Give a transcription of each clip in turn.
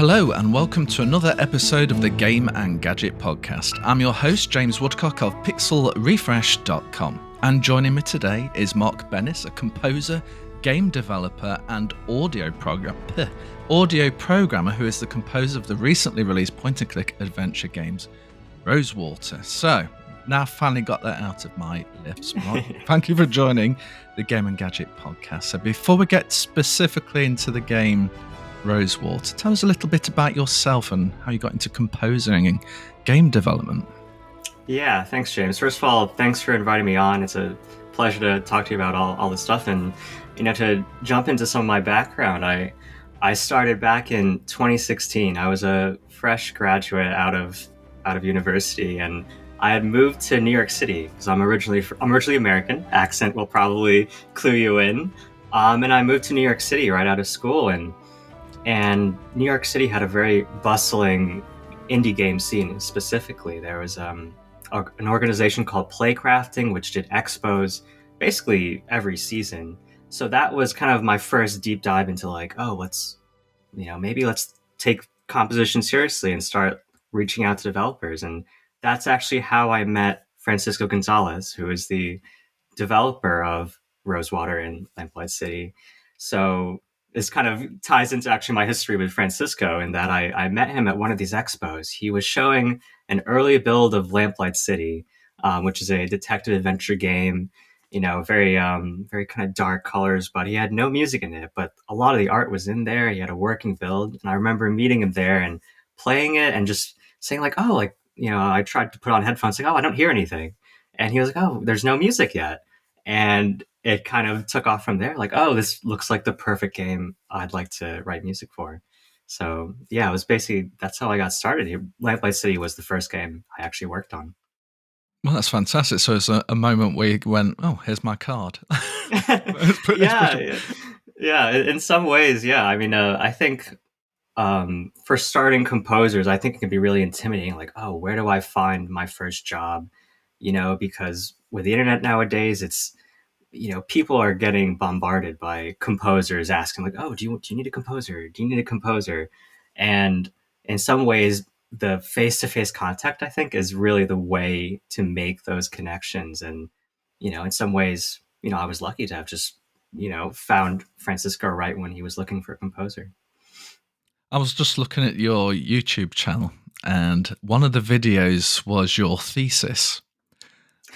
Hello and welcome to another episode of the Game and Gadget podcast. I'm your host, James Woodcock of pixelrefresh.com. And joining me today is Mark Benis, a composer, game developer and audio programmer who is the composer of the recently released point-and-click adventure games, Rosewater. So, now I've finally got that out of my lips, Mark. Thank you for joining the Game and Gadget podcast. So before we get specifically into the game Rosewater, tell us a little bit about yourself and how you got into composing and game development. Yeah, thanks, James. First of all, thanks for inviting me on. It's a pleasure to talk to you about all this stuff. And, to jump into some of my background, I started back in 2016. I was a fresh graduate out of university, and I had moved to New York City because I'm originally American. Accent will probably clue you in. And I moved to New York City right out of school, and New York City had a very bustling indie game scene. Specifically, there was an organization called Playcrafting, which did expos basically every season. So that was kind of my first deep dive into maybe let's take composition seriously and start reaching out to developers. And that's actually how I met Francisco Gonzalez, who is the developer of Rosewater and Lamplight City. So this kind of ties into actually my history with Francisco, in that I met him at one of these expos. He was showing an early build of Lamplight City, which is a detective adventure game, very kind of dark colors, but he had no music in it, but a lot of the art was in there. He had a working build. And I remember meeting him there and playing it and just saying I tried to put on headphones, like, I don't hear anything. And he was like, there's no music yet. And it kind of took off from there. Like, this looks like the perfect game I'd like to write music for. So yeah, it was basically, that's how I got started. Lamplight City was the first game I actually worked on. Well, that's fantastic. So it's a moment where you went, here's my card. Yeah. In some ways, yeah. I mean, I think for starting composers, I think it can be really intimidating. Like, where do I find my first job? Because with the internet nowadays, it's, people are getting bombarded by composers asking like, do you need a composer? Do you need a composer? And in some ways, the face-to-face contact, I think, is really the way to make those connections. And, in some ways, I was lucky to have just, found Francisco right when he was looking for a composer. I was just looking at your YouTube channel, and one of the videos was your thesis.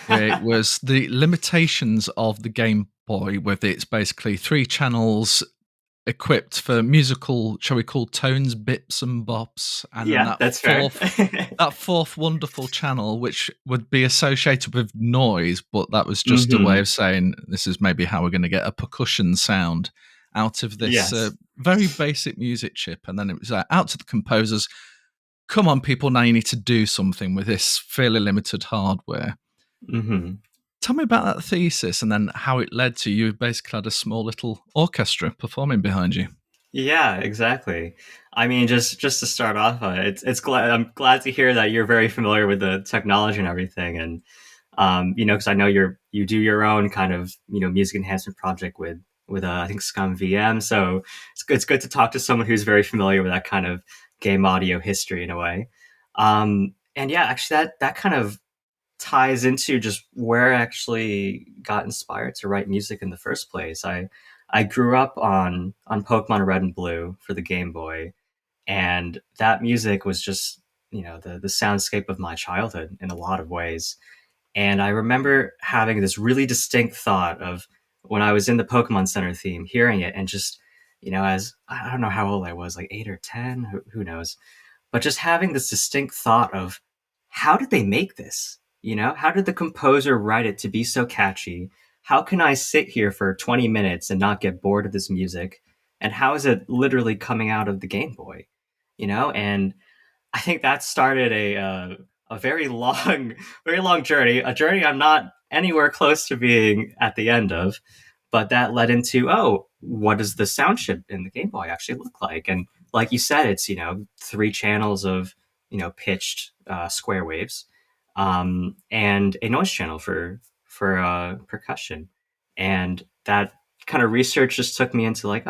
It was the limitations of the Game Boy, with its basically 3 channels equipped for musical, shall we call, tones, bips and bops, and then that's that fourth wonderful channel, which would be associated with noise, but that was just a way of saying this is maybe how we're going to get a percussion sound out of this very basic music chip. And then it was out to the composers, come on people, now you need to do something with this fairly limited hardware. Mm-hmm. Tell me about that thesis and then how it led to you basically had a small little orchestra performing behind you. Yeah, exactly. I mean, just to start off, I'm glad to hear that you're very familiar with the technology and everything, and because I know you do your own kind of music enhancement project with I think Scum VM. So it's good to talk to someone who's very familiar with that kind of game audio history in a way. And yeah, actually that kind of ties into just where I actually got inspired to write music in the first place. I grew up on Pokémon Red and Blue for the Game Boy, and that music was just the soundscape of my childhood in a lot of ways. And I remember having this really distinct thought of when I was in the Pokemon Center theme, hearing it, and just as I don't know how old I was, like 8 or 10, who knows, but just having this distinct thought of how did they make this? How did the composer write it to be so catchy? How can I sit here for 20 minutes and not get bored of this music? And how is it literally coming out of the Game Boy? And I think that started a very long journey, a journey I'm not anywhere close to being at the end of, but that led into, what does the sound chip in the Game Boy actually look like? And like you said, it's, 3 channels of, pitched square waves, and a noise channel for percussion. And that kind of research just took me into like,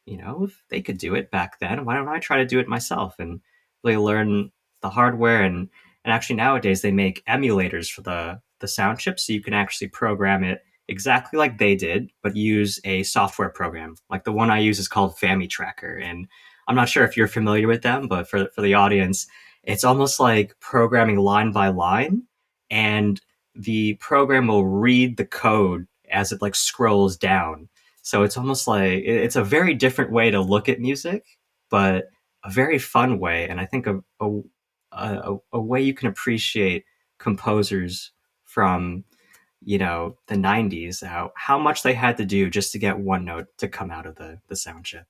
if they could do it back then, why don't I try to do it myself and really learn the hardware? And actually nowadays they make emulators for the sound chip, so you can actually program it exactly like they did, but use a software program. Like the one I use is called FamiTracker, and I'm not sure if you're familiar with them, but for the audience, it's almost like programming line by line, and the program will read the code as it like scrolls down. So it's almost like it's a very different way to look at music, but a very fun way, and I think a way you can appreciate composers from the 90s, how much they had to do just to get one note to come out of the sound chip.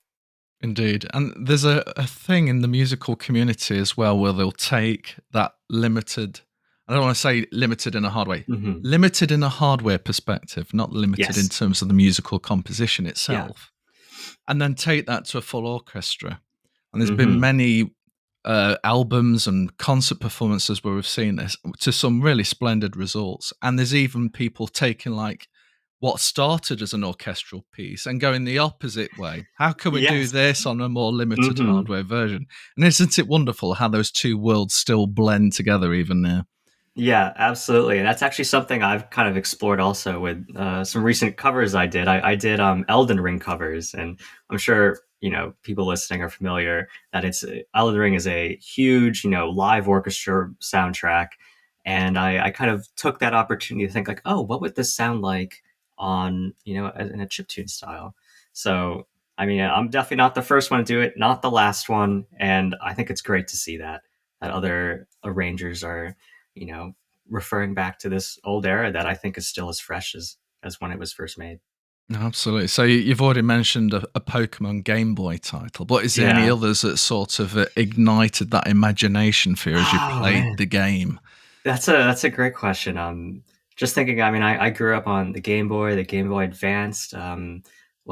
Indeed. And there's a thing in the musical community as well where they'll take that limited, I don't want to say limited in a hard way, Hmm. limited in a hardware perspective, not limited in Yes. terms of the musical composition Yeah. itself, and then take that to a full orchestra. And there's been Hmm. many albums and concert performances where we've seen this to some really splendid results. And there's even people taking like what started as an orchestral piece and going the opposite way. How can we do Yes. this on a more limited Hmm. hardware version? And isn't it wonderful how those two worlds still blend together even now? Yeah, absolutely. And that's actually something I've kind of explored also with some recent covers I did. I did Elden Ring covers, and I'm sure people listening are familiar that Elden Ring is a huge live orchestra soundtrack, and I kind of took that opportunity to think like, oh, what would this sound like on in a chiptune style? So I mean, I'm definitely not the first one to do it, not the last one, and I think it's great to see that other arrangers are you know, referring back to this old era that I think is still as fresh as when it was first made. No, absolutely. So you've already mentioned a Pokemon Game Boy title, but is there any Yeah. others that sort of ignited that imagination for you as you Oh played man, the game? that's a great question. Just thinking. I mean, I grew up on the Game Boy Advanced. What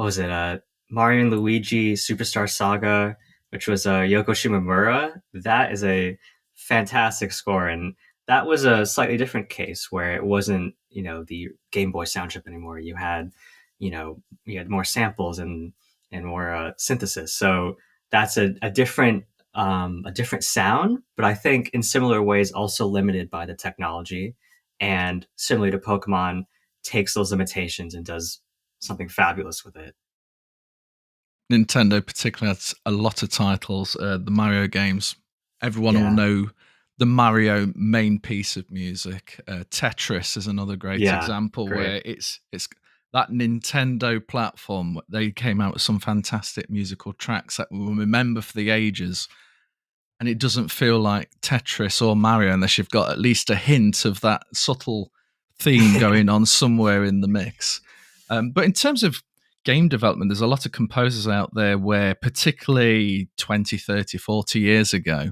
was it? Mario and Luigi Superstar Saga, which was Yoko Shimomura. That is a fantastic score, and that was a slightly different case where it wasn't the Game Boy sound chip anymore. You had more samples and more synthesis. So that's a different sound, but I think in similar ways also limited by the technology. And similarly to Pokemon, takes those limitations and does something fabulous with it. Nintendo particularly has a lot of titles. The Mario games, everyone will Yeah, know the Mario main piece of music. Tetris is another great yeah, example great. where it's that Nintendo platform. They came out with some fantastic musical tracks that we'll remember for the ages. And it doesn't feel like Tetris or Mario unless you've got at least a hint of that subtle theme going on somewhere in the mix. But in terms of game development, there's a lot of composers out there where, particularly 20, 30, 40 years ago,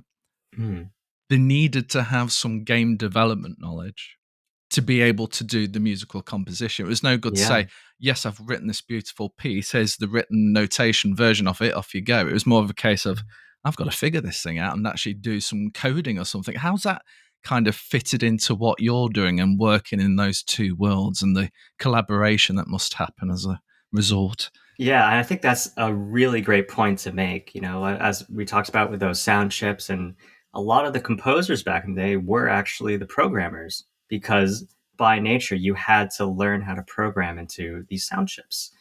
Mm, they needed to have some game development knowledge to be able to do the musical composition. It was no good to yeah, say, yes, I've written this beautiful piece. Here's the written notation version of it. Off you go. It was more of a case of, I've got to figure this thing out and actually do some coding or something. How's that kind of fitted into what you're doing and working in those two worlds and the collaboration that must happen as a result? yeah. And I think that's a really great point to make. As we talked about with those sound chips, and a lot of the composers back in the day were actually the programmers because by nature you had to learn how to program into these sound chips.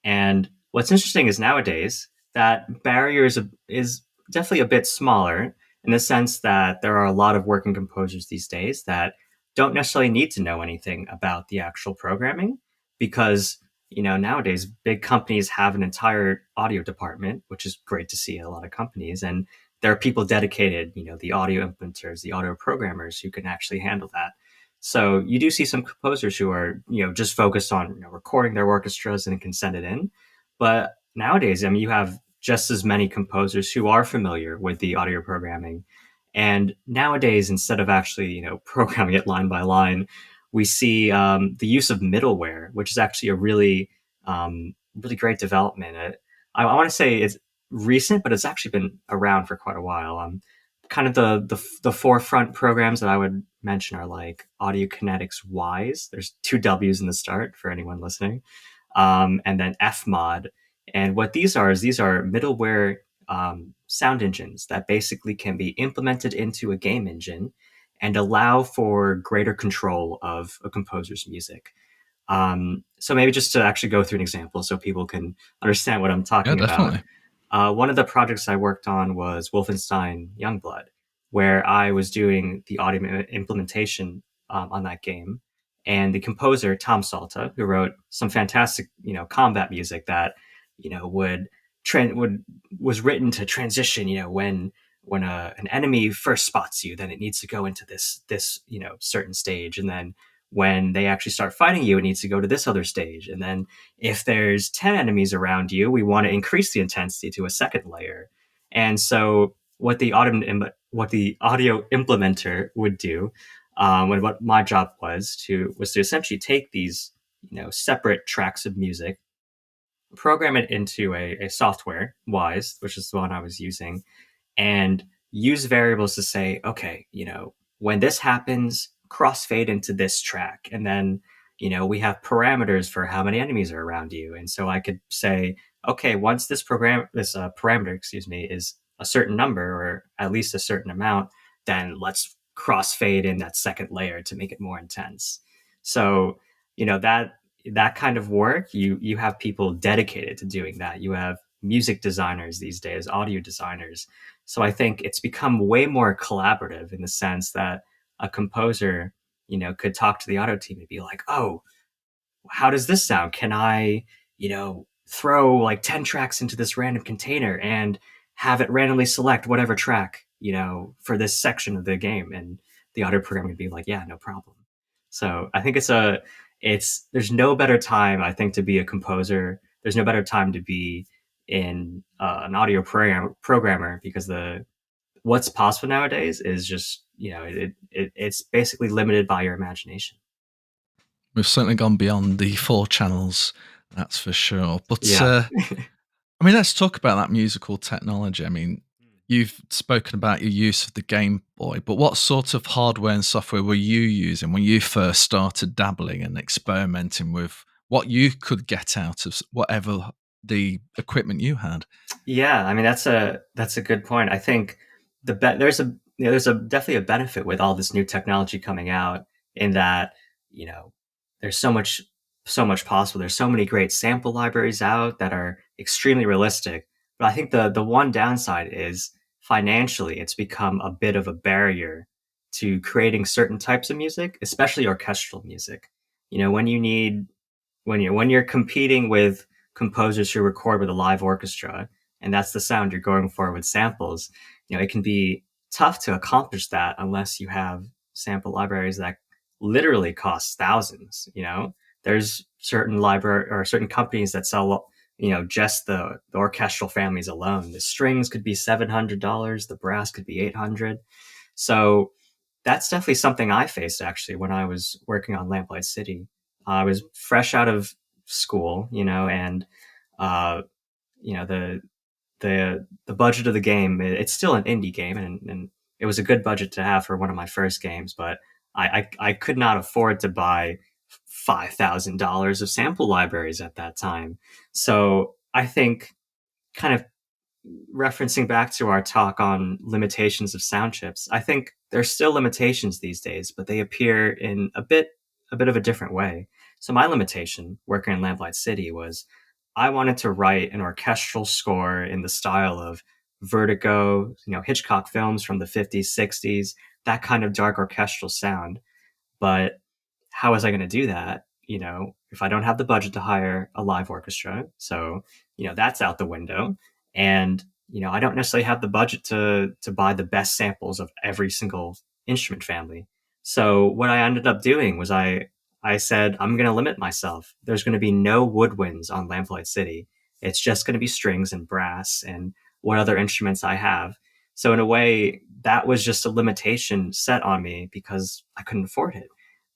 And what's interesting is nowadays that barrier is definitely a bit smaller in the sense that there are a lot of working composers these days that don't necessarily need to know anything about the actual programming because nowadays big companies have an entire audio department, which is great to see at a lot of companies, and there are people dedicated, the audio implementers, the audio programmers who can actually handle that. So you do see some composers who are, just focused on recording their orchestras and can send it in. But nowadays, I mean, you have just as many composers who are familiar with the audio programming. And nowadays, instead of actually, programming it line by line, we see the use of middleware, which is actually a really great development. I want to say it's recent, but it's actually been around for quite a while. Kind of the forefront programs that I would mention are like Audio Kinetics Wwyse. There's two W's in the start for anyone listening, and then FMOD. And what these are is these are middleware sound engines that basically can be implemented into a game engine and allow for greater control of a composer's music. So maybe just to actually go through an example so people can understand what I'm Yeah, talking about. definitely. One of the projects I worked on was Wolfenstein Youngblood, where I was doing the audio implementation on that game. And the composer, Tom Salta, who wrote some fantastic, combat music that, would would was written to transition, when an enemy first spots you, then it needs to go into this certain stage, and then when they actually start fighting you, it needs to go to this other stage, and then if there's 10 enemies around you, we want to increase the intensity to a second layer. And so what the audio implementer would do, and what my job was to essentially take these separate tracks of music, program it into a software, Wwyse, which is the one I was using, and use variables to say, okay, when this happens, crossfade into this track. And then, we have parameters for how many enemies are around you. And so I could say, okay, once this parameter, excuse me, is a certain number or at least a certain amount, then let's crossfade in that second layer to make it more intense. So, that kind of work, you have people dedicated to doing that. You have music designers these days, audio designers. So I think it's become way more collaborative in the sense that a composer, could talk to the audio team and be like, "Oh, how does this sound? Can I, throw like 10 tracks into this random container and have it randomly select whatever track, for this section of the game?" And the audio program would be like, "Yeah, no problem." So I think there's no better time, I think, to be a composer. There's no better time to be in an audio programmer, because the what's possible nowadays is just, it's basically limited by your imagination. We've certainly gone beyond the four channels, that's for sure. But Yeah. I mean, let's talk about that musical technology. I mean, you've spoken about your use of the Game Boy, but what sort of hardware and software were you using when you first started dabbling and experimenting with what you could get out of whatever the equipment you had? Yeah, I mean that's a good point. I think there's a definitely a benefit with all this new technology coming out, in that, you know there's so much possible. There's so many great sample libraries out that are extremely realistic. But I think the one downside is, financially it's become a bit of a barrier to creating certain types of music, especially orchestral music. When you need when you're competing with composers who record with a live orchestra, and that's the sound you're going for with samples, it can be tough to accomplish that unless you have sample libraries that literally cost thousands. There's certain library or certain companies that sell, just the orchestral families alone. The strings could be $700, the brass could be 800. So that's definitely something I faced, actually, when I was working on Lamplight City. I was fresh out of school, and uh, the the budget of the game. It's still an indie game, and it was a good budget to have for one of my first games. But I could not afford to buy $5,000 of sample libraries at that time. So I think, kind of referencing back to our talk on limitations of sound chips, I think there's still limitations these days, but they appear in a bit of a different way. So my limitation working in Lamplight City was, I wanted to write an orchestral score in the style of Vertigo, Hitchcock films from the 50s, 60s, that kind of dark orchestral sound. But how was I going to do that? If I don't have the budget to hire a live orchestra, so that's out the window, and I don't necessarily have the budget to buy the best samples of every single instrument family. So what I ended up doing was I said, I'm going to limit myself. There's going to be no woodwinds on Lamplight City. It's just going to be strings and brass and what other instruments I have. So in a way, that was just a limitation set on me because I couldn't afford it.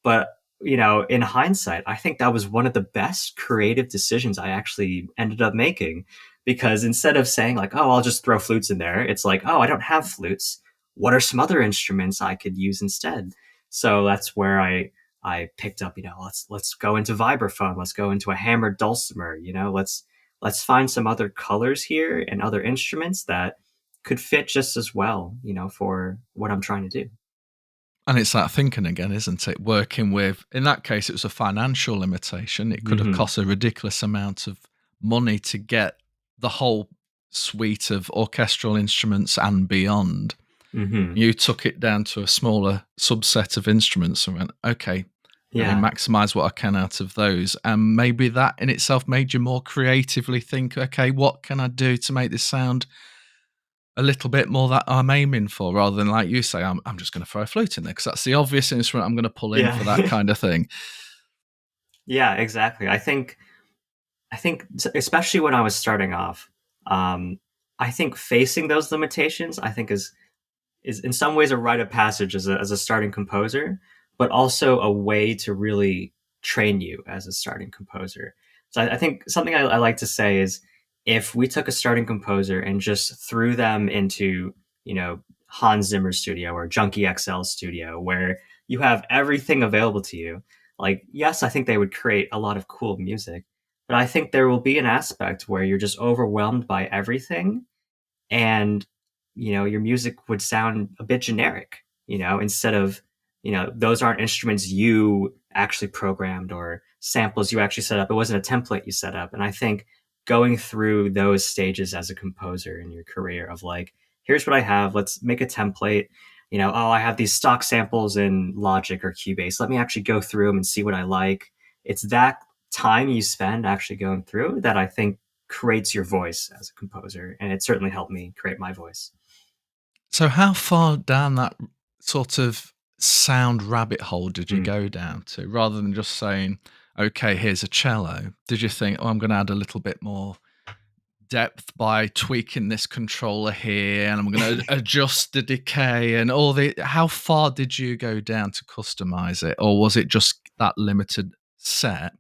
But in hindsight, I think that was one of the best creative decisions I actually ended up making, because instead of saying like, "Oh, I'll just throw flutes in there," it's like, "Oh, I don't have flutes. What are some other instruments I could use instead?" So that's where I picked up, let's go into vibraphone, let's go into a hammered dulcimer, let's let's find some other colors here and other instruments that could fit just as well, for what I'm trying to do. And it's that thinking again, isn't it? Working with, in that case, it was a financial limitation. It could have Hmm. cost a ridiculous amount of money to get the whole suite of orchestral instruments and beyond. Hmm. You took it down to a smaller subset of instruments and went, okay, let me Yeah. maximize what I can out of those. And maybe that in itself made you more creatively think, okay, what can I do to make this sound a little bit more that I'm aiming for, rather than, like you say, I'm just going to throw a flute in there because that's the obvious instrument I'm going to pull in Yeah. for that kind of thing. Yeah, exactly. I think especially when I was starting off, I think facing those limitations, I think is in some ways a rite of passage as a starting composer, but also a way to really train you as a starting composer. So I think something I like to say is, if we took a starting composer and just threw them into, Hans Zimmer studio or Junkie XL studio, where you have everything available to you, like, yes, I think they would create a lot of cool music, but I think there will be an aspect where you're just overwhelmed by everything, and your music would sound a bit generic, instead of, those aren't instruments you actually programmed or samples you actually set up. It wasn't a template you set up. And I think going through those stages as a composer in your career of, like, here's what I have, let's make a template. Oh, I have these stock samples in Logic or Cubase, let me actually go through them and see what I like. It's that time you spend actually going through that I think creates your voice as a composer, and it certainly helped me create my voice. So, how far down that sort of sound rabbit hole did you Mm. go down to, rather than just saying, okay, here's a cello? Did you think, oh, I'm going to add a little bit more depth by tweaking this controller here, and I'm going to adjust the decay and all the? How far did you go down to customize it, or was it just that limited set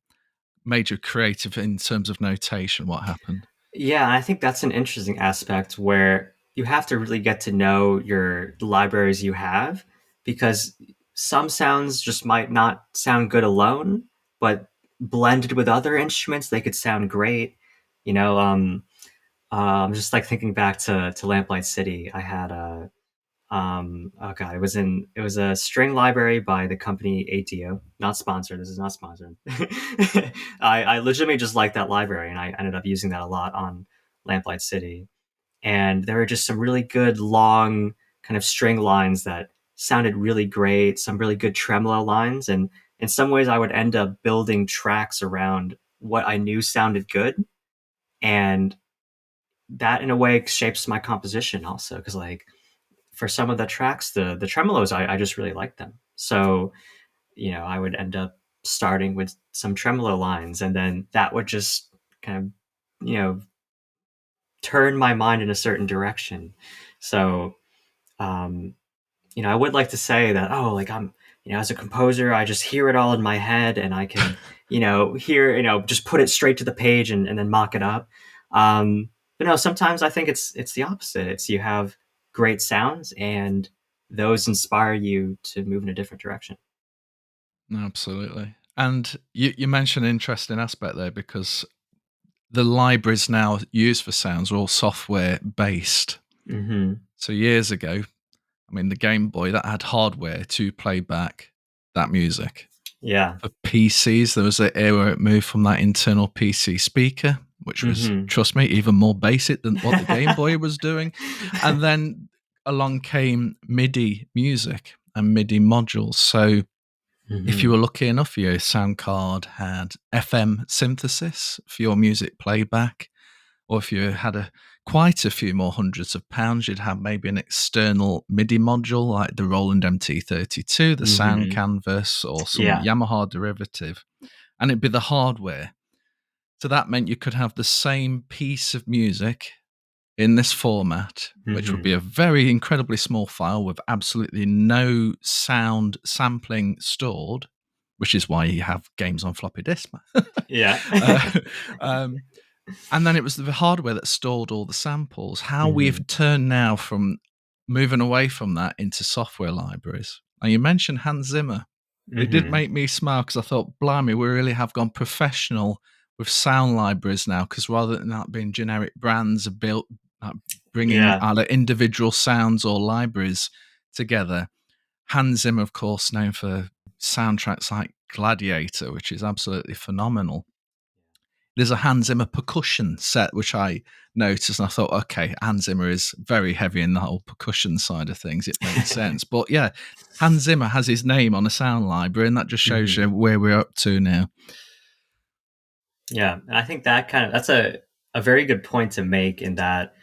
made you creative in terms of notation? What happened? Yeah, and I think that's an interesting aspect where you have to really get to know the libraries you have, because some sounds just might not sound good alone, but blended with other instruments, they could sound great. You know, I'm just like thinking back to Lamplight City. I had a oh god, it was a string library by the company ATO. Not sponsored. This is not sponsored. I legitimately just liked that library, and I ended up using that a lot on Lamplight City. And there were just some really good long kind of string lines that sounded really great. Some really good tremolo lines, and in some ways, I would end up building tracks around what I knew sounded good, and that in a way shapes my composition also, because, like, for some of the tracks, the tremolos, I just really like them. So, I would end up starting with some tremolo lines, and then that would just kind of, turn my mind in a certain direction. So, um, I would like to say that, oh, like, I'm, as a composer, I just hear it all in my head, and I can, just put it straight to the page, and then mock it up. But no, sometimes I think it's the opposite. It's, you have great sounds, and those inspire you to move in a different direction. Absolutely. And you mentioned an interesting aspect there, because the libraries now used for sounds are all software based. Hmm. So years ago, I mean, the Game Boy, that had hardware to play back that music. Yeah. For PCs, there was an era where it moved from that internal PC speaker, which was, Hmm. trust me, even more basic than what the Game Boy was doing. And then along came MIDI music and MIDI modules. So if you Hmm. were lucky enough, your sound card had FM synthesis for your music playback, or if you had quite a few more hundreds of pounds, you'd have maybe an external MIDI module like the Roland MT32, the Sound Hmm. Canvas, or some Yeah. Yamaha derivative, and it'd be the hardware. So that meant you could have the same piece of music in this format, which would Hmm. be a very incredibly small file with absolutely no sound sampling stored, which is why you have games on floppy disk. Yeah. uh, um, and then it was the hardware that stored all the samples. How Hmm. we've turned now from moving away from that into software libraries. And you mentioned Hans Zimmer. It did Hmm. make me smile because I thought, blimey, we really have gone professional with sound libraries now, because rather than that being generic brands are built, bringing Yeah. either individual sounds or libraries together. Hans Zimmer, of course, known for soundtracks like Gladiator, which is absolutely phenomenal. There's a Hans Zimmer percussion set, which I noticed, and I thought, okay, Hans Zimmer is very heavy in the whole percussion side of things. It made sense. But yeah, Hans Zimmer has his name on a sound library, and that just shows you where we're up to now. Yeah, and I think that's a very good point to make, in that,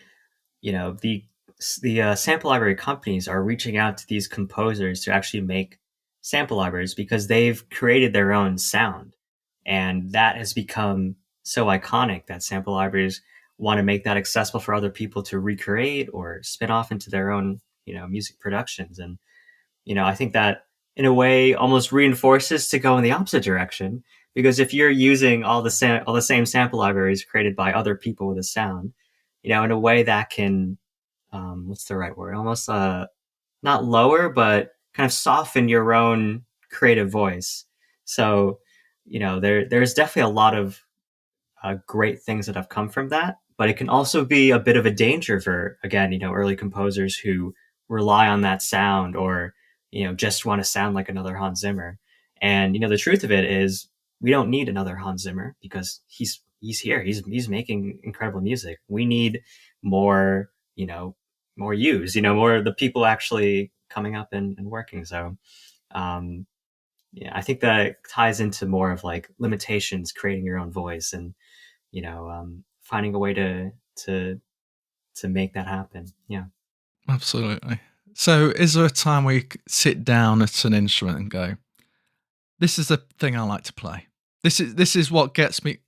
the sample library companies are reaching out to these composers to actually make sample libraries because they've created their own sound, and that has become so iconic that sample libraries want to make that accessible for other people to recreate or spin off into their own music productions. And I think that in a way almost reinforces to go in the opposite direction, because if you're using all the same sample libraries created by other people with a sound, in a way that can, what's the right word? Almost not lower, but kind of soften your own creative voice. So, there's definitely a lot of great things that have come from that, but it can also be a bit of a danger for, again, early composers who rely on that sound, or, just want to sound like another Hans Zimmer. And, the truth of it is, we don't need another Hans Zimmer, because he's here. He's making incredible music. We need more, more more of the people actually coming up and working. So, yeah, I think that ties into more of like limitations, creating your own voice, and finding a way to make that happen. Yeah. Absolutely. So, is there a time where you sit down at an instrument and go, "This is the thing I like to play. This is what gets me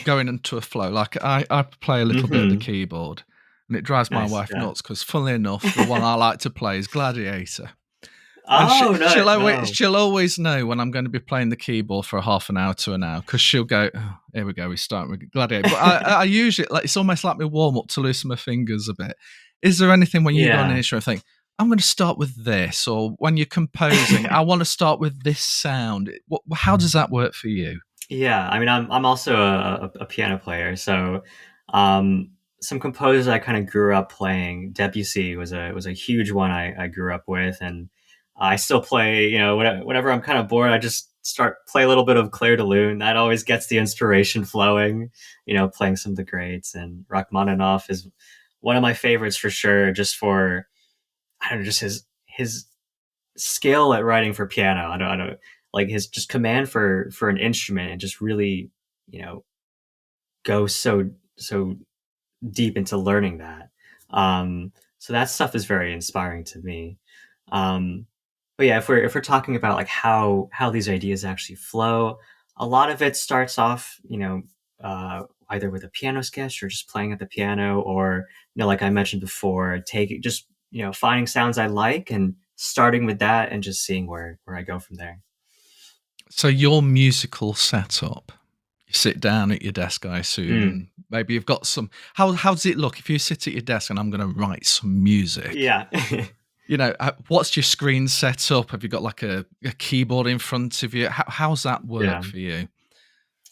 going into a flow." Like I play a little bit of the Hmm. keyboard, and it drives my Nice. wife Yeah. nuts because, funnily enough, the one I like to play is Gladiator. And Oh no, no. she'll always know when I'm going to be playing the keyboard for a half an hour to an hour, because she'll go, "Oh, here we go, we're starting with Gladiator." But I usually, like, it's almost like my warm up to loosen my fingers a bit. Is there anything when you go on an Yeah. instrument and think, I'm going to start with this, or when you're composing, I want to start with this sound? How does that work for you? Yeah, I mean, I'm also a piano player, so um, some composers I kind of grew up playing. Debussy was a huge one I grew up with, and I still play. Whenever I'm kind of bored, I just play a little bit of Clair de Lune. That always gets the inspiration flowing. Playing some of the greats, and Rachmaninoff is one of my favorites for sure. Just for, I don't know, just his skill at writing for piano. I don't like his just command for an instrument, and just really, you know, go so deep into learning that. So that stuff is very inspiring to me. Um, but yeah, if we're talking about like how these ideas actually flow, a lot of it starts off, either with a piano sketch, or just playing at the piano, or like I mentioned before, taking just finding sounds I like and starting with that, and just seeing where I go from there. So your musical setup, you sit down at your desk, I assume, Mm, and maybe you've got some. How does it look if you sit at your desk and I'm going to write some music? yeah. What's your screen set up? Have you got like a keyboard in front of you? How's that work Yeah. for you?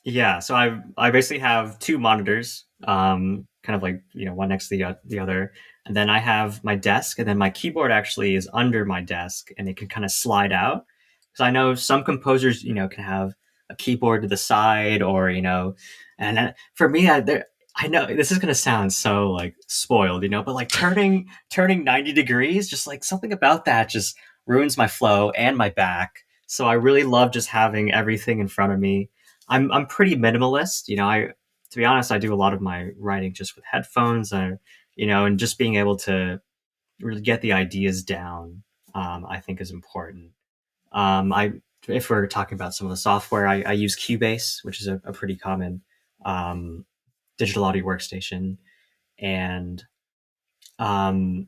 Yeah, so I basically have two monitors, kind of like one next to the other, and then I have my desk, and then my keyboard actually is under my desk, and it can kind of slide out. Because I know some composers, can have a keyboard to the side, or and for me, I know this is gonna sound so like spoiled, but like turning 90 degrees, just like something about that just ruins my flow and my back. So I really love just having everything in front of me. I'm pretty minimalist. I To be honest, I do a lot of my writing just with headphones, and just being able to really get the ideas down, I think is important. I If we're talking about some of the software, I use Cubase, which is a pretty common um, digital audio workstation, and um,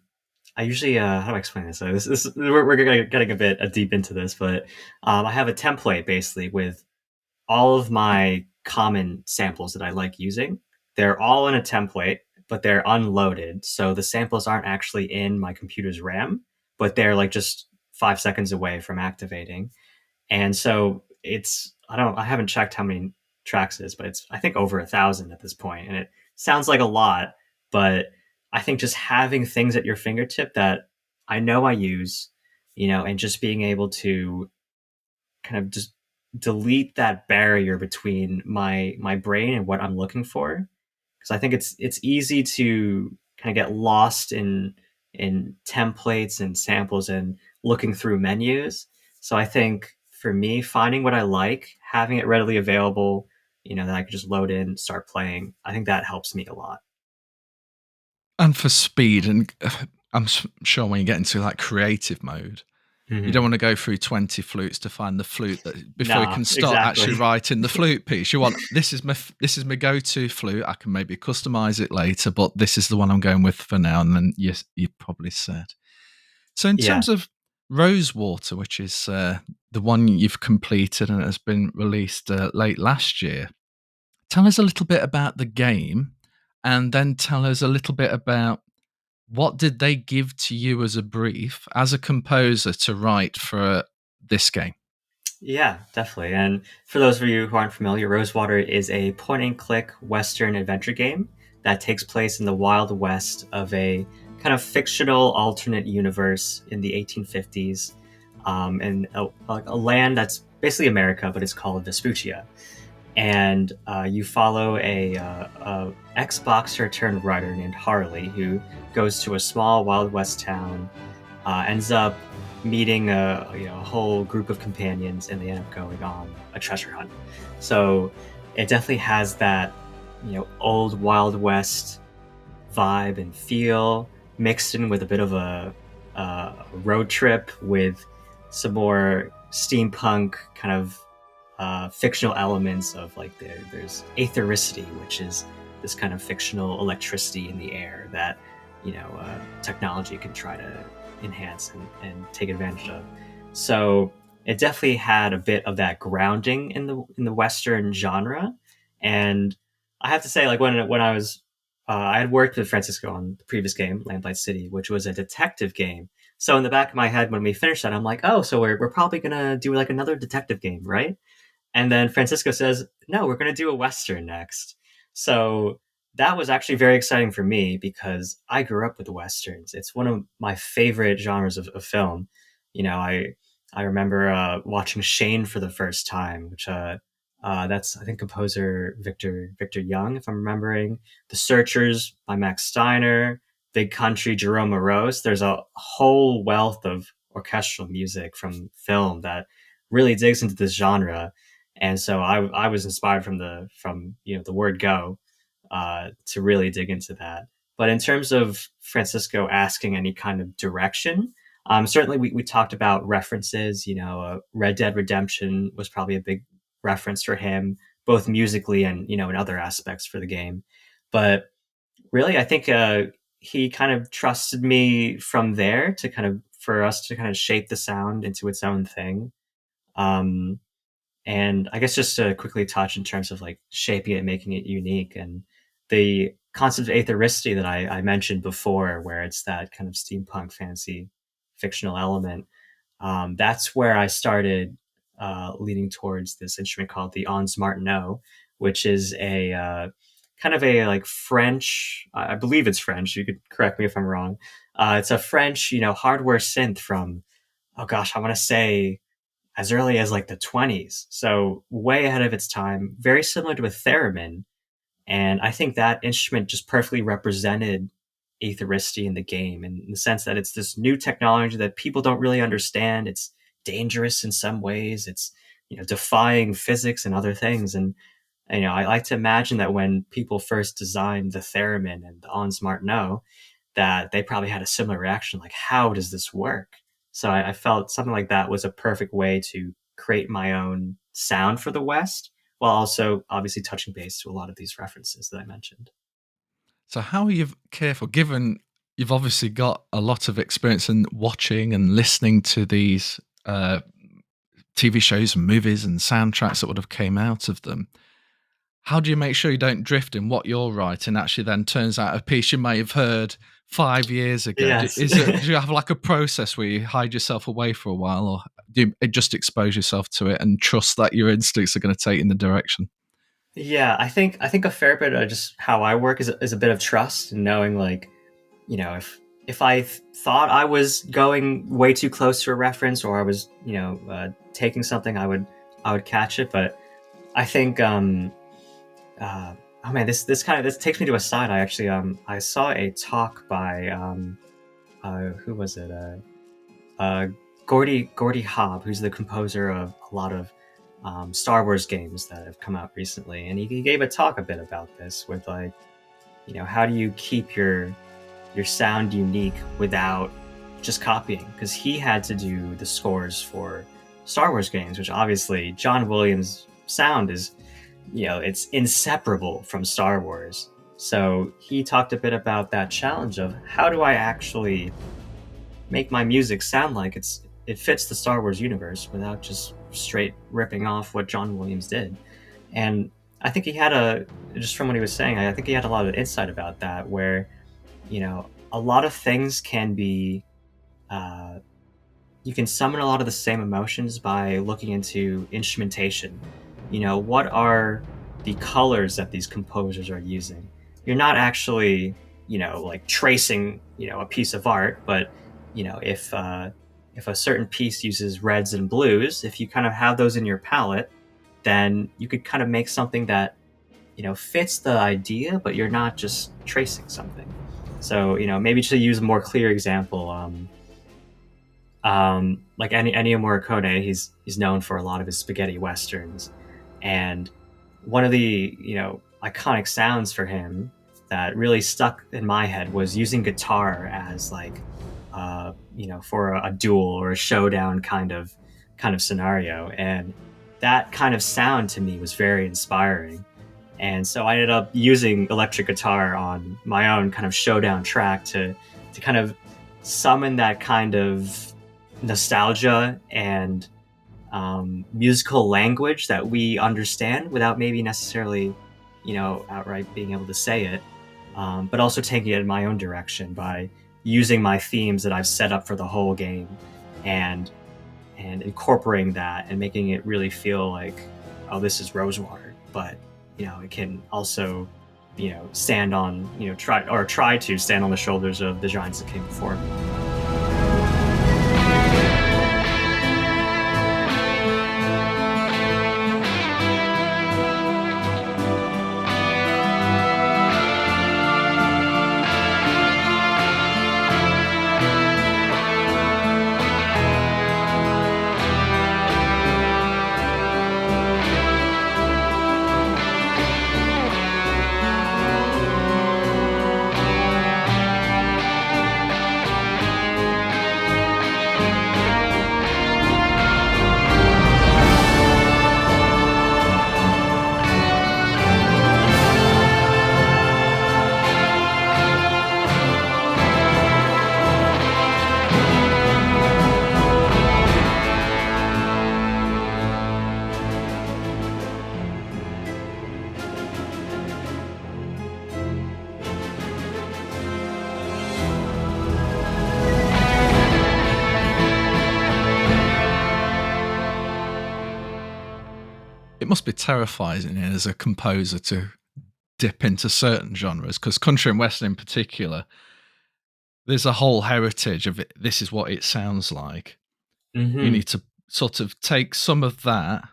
I usually how do I explain this? So we're getting a bit deep into this, but I have a template basically with all of my common samples that I like using. They're all in a template, but they're unloaded. So the samples aren't actually in my computer's RAM, but they're like just 5 seconds away from activating. And so I haven't checked how many tracks is, but it's I think over 1,000 at this point, and it sounds like a lot, but I think just having things at your fingertip that I know I use, and just being able to kind of just delete that barrier between my brain and what I'm looking for, because I think it's easy to kind of get lost in templates and samples and looking through menus. So I think for me, finding what I like, having it readily available, that I could just load in, start playing, I think that helps me a lot. And for speed, and I'm sure when you get into like creative mode, you don't Mhm. want to go through 20 flutes to find the flute that before you Nah, can start actually exactly. writing the flute piece. You want this is my go-to flute. I can maybe customize it later, but this is the one I'm going with for now. And then you probably said. So in Yeah. terms of Rosewater, which is the one you've completed and has been released late last year, tell us a little bit about the game, and then tell us a little bit about what did they give to you as a brief as a composer to write for this game. Yeah, definitely. And for those of you who aren't familiar, Rosewater is a point and click Western adventure game that takes place in the Wild West of a kind of fictional alternate universe in the 1850s, in a land that's basically America, but it's called Vespuccia. And you follow a ex-boxer turned writer named Harley, who goes to a small Wild West town, ends up meeting a whole group of companions, and they end up going on a treasure hunt. So it definitely has that old Wild West vibe and feel, mixed in with a bit of a road trip with some more steampunk kind of fictional elements of like there's aethericity, which is this kind of fictional electricity in the air that technology can try to enhance and take advantage of. So it definitely had a bit of that grounding in the Western genre. And I have to say, like when I was I had worked with Francisco on the previous game, Lamplight City, which was a detective game. So in the back of my head, when we finished that, I'm like, oh, so we're probably gonna do like another detective game, right? And then Francisco says, no, we're going to do a Western next. So that was actually very exciting for me because I grew up with the Westerns. It's one of my favorite genres of film. I remember watching Shane for the first time, which that's I think composer Victor Young, if I'm remembering. The Searchers by Max Steiner, Big Country, Jerome Moroz. There's a whole wealth of orchestral music from film that really digs into this genre, and so I was inspired from the word go to really dig into that. But in terms of Francisco asking any kind of direction, certainly we talked about references. Red Dead Redemption was probably a big reference for him, both musically and in other aspects for the game. But really, I think he kind of trusted me from there to kind of for us to kind of shape the sound into its own thing. Um, and I guess just to quickly touch in terms of like shaping it, making it unique, and the concept of aethericity that I mentioned before, where it's that kind of steampunk fantasy fictional element. That's where I started leaning towards this instrument called the Ons Martineau, which is a kind of a like French, I believe it's French. You could correct me if I'm wrong. It's a French, hardware synth from, oh gosh, I want to say as early as like the 20s. So way ahead of its time, very similar to a theremin. And I think that instrument just perfectly represented aethericity in the game, in the sense that it's this new technology that people don't really understand. It's dangerous in some ways. It's defying physics and other things. And I like to imagine that when people first designed the theremin and the Ons Martineau, that they probably had a similar reaction, like, how does this work? So I felt something like that was a perfect way to create my own sound for the West, while also obviously touching base to a lot of these references that I mentioned. So how are you careful, given you've obviously got a lot of experience in watching and listening to these TV shows and movies and soundtracks that would have came out of them? How do you make sure you don't drift in what you're writing actually then turns out a piece you may have heard 5 years ago? Yes. Do you have like a process where you hide yourself away for a while, or do you just expose yourself to it and trust that your instincts are going to take you in the direction? Yeah, I think a fair bit of just how I work is a bit of trust and knowing, like, if I thought I was going way too close to a reference, or I was, taking something, I would catch it. But I think uh, oh man, this takes me to a side. I saw a talk by who was it? Uh, Gordy Hobb, who's the composer of a lot of Star Wars games that have come out recently, and he gave a talk a bit about this with, like, how do you keep your sound unique without just copying? Because he had to do the scores for Star Wars games, which obviously John Williams' sound is, it's inseparable from Star Wars. So he talked a bit about that challenge of how do I actually make my music sound like it fits the Star Wars universe without just straight ripping off what John Williams did. And I think he had just from what he was saying, I think he had a lot of insight about that, where, a lot of things can be, uh, you can summon a lot of the same emotions by looking into instrumentation. What are the colors that these composers are using? You're not actually, like tracing, a piece of art, but, if a certain piece uses reds and blues, if you kind of have those in your palette, then you could kind of make something that, fits the idea, but you're not just tracing something. So, maybe to use a more clear example, like Ennio Morricone, he's known for a lot of his spaghetti westerns, and one of the, iconic sounds for him that really stuck in my head was using guitar as, like, for a duel or a showdown kind of scenario, and that kind of sound to me was very inspiring. And so I ended up using electric guitar on my own kind of showdown track to kind of summon that kind of nostalgia and musical language that we understand without maybe necessarily, outright being able to say it, but also taking it in my own direction by using my themes that I've set up for the whole game, and incorporating that and making it really feel like, oh, this is Rosewater, but, it can also, stand on, try to stand on the shoulders of the giants that came before me. It must be terrifying as a composer to dip into certain genres, because country and western in particular, there's a whole heritage of it. This is what it sounds like. You Hmm. need to sort of take some of that,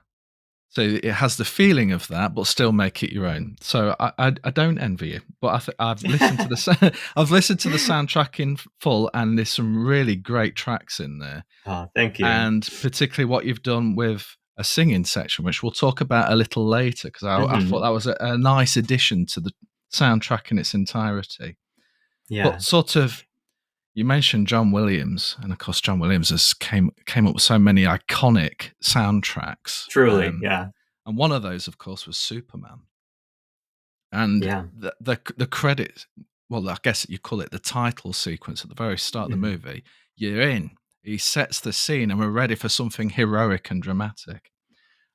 so it has the feeling of that, but still make it your own. So I don't envy you, but I've listened to I've listened to the soundtrack in full, and there's some really great tracks in there, Oh, thank you. and particularly what you've done with a singing section, which we'll talk about a little later, because I thought Hmm. that was a nice addition to the soundtrack in its entirety. But Yeah, sort of, you mentioned John Williams, and of course, John Williams has came up with so many iconic soundtracks, truly. Yeah, and one of those, of course, was Superman. And yeah. the credit, well, I guess you call it the title sequence at the very start of the Mhm. movie. You're in. He sets the scene, and we're ready for something heroic and dramatic.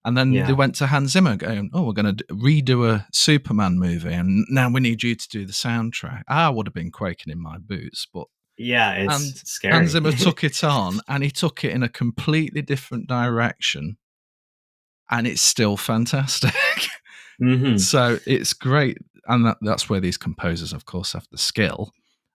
And then they Yeah. went to Hans Zimmer, going, "Oh, we're going to redo a Superman movie, and now we need you to do the soundtrack." I would have been quaking in my boots, but Yeah, it's and Hans scary. Zimmer took it on, and he took it in a completely different direction, and it's still fantastic. Hmm. So it's great, and that's where these composers, of course, have the skill.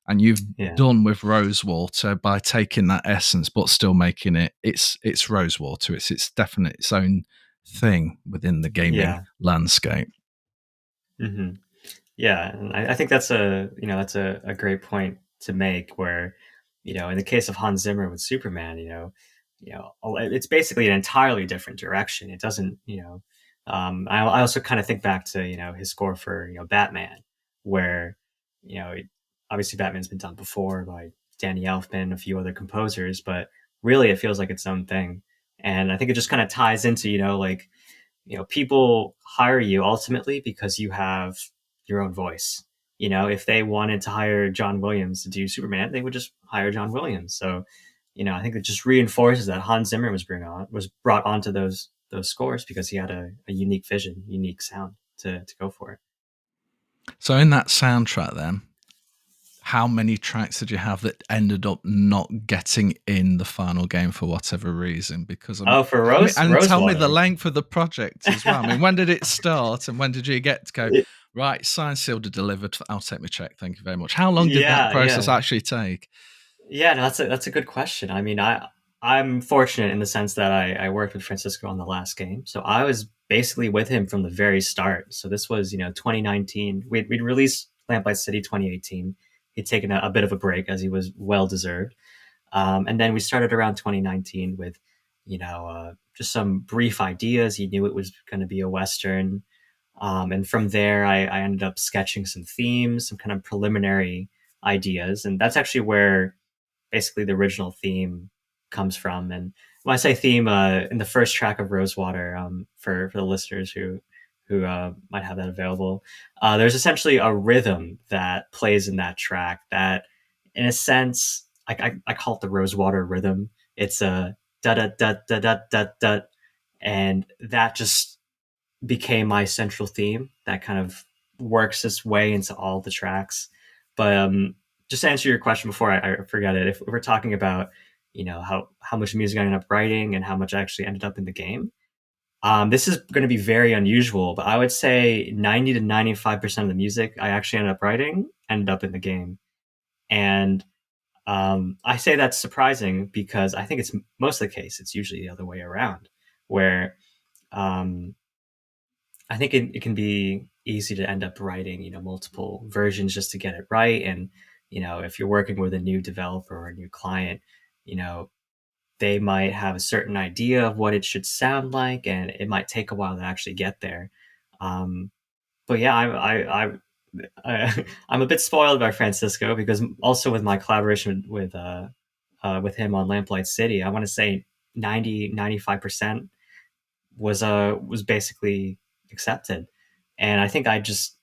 And you've Yeah. done with Rosewater by taking that essence, but still making it's Rosewater. It's definitely its own thing within the gaming Yeah. landscape. Hmm. Yeah, and I think that's a great point to make. Where, in the case of Hans Zimmer with Superman, it's basically an entirely different direction. It doesn't, I also kind of think back to his score for Batman, where it, obviously Batman's been done before by Danny Elfman, a few other composers, but really it feels like its own thing. And I think it just kind of ties into like people hire you ultimately because you have your own voice. If they wanted to hire John Williams to do Superman, they would just hire John Williams. So, I think it just reinforces that Hans Zimmer was brought onto those scores because he had a unique vision, unique sound to go for it. So in that soundtrack, then, how many tracks did you have that ended up not getting in the final game for whatever reason? Because Oh, for tell me the Rosewater. length of the project as well. I mean, when did it start, and when did you get to go? Right, signed, sealed, and delivered. I'll take my check. Thank you very much. How long did that Yeah, process yeah. actually take? Yeah, no, that's a good question. I mean, I'm fortunate in the sense that I worked with Francisco on the last game, so I was basically with him from the very start. So this was 2019. We'd released Lamplight City 2018. He'd taken a bit of a break as he was well deserved, and then we started around 2019 with just some brief ideas. He knew it was going to be a Western, and from there I ended up sketching some themes, some kind of preliminary ideas, and that's actually where basically the original theme comes from. And when I say theme, in the first track of Rosewater, for the listeners who might have that available, there's essentially a rhythm that plays in that track that, in a sense, I call it the Rosewater rhythm. It's a da da da da da da da, and that just became my central theme that kind of works its way into all the tracks. But just to answer your question before I forget it, if we're talking about how much music I ended up writing and how much I actually ended up in the game, this is going to be very unusual, but I would say 90 to 95% of the music I actually ended up writing ended up in the game. And I say that's surprising because I think it's most of the case. It's usually the other way around, where um, I think it can be easy to end up writing, multiple versions just to get it right. And, if you're working with a new developer or a new client, you know, they might have a certain idea of what it should sound like, and it might take a while to actually get there. Um, but yeah, I'm a bit spoiled by Francisco because also with my collaboration with him on Lamplight City, I want to say 95% was basically accepted. And I think I just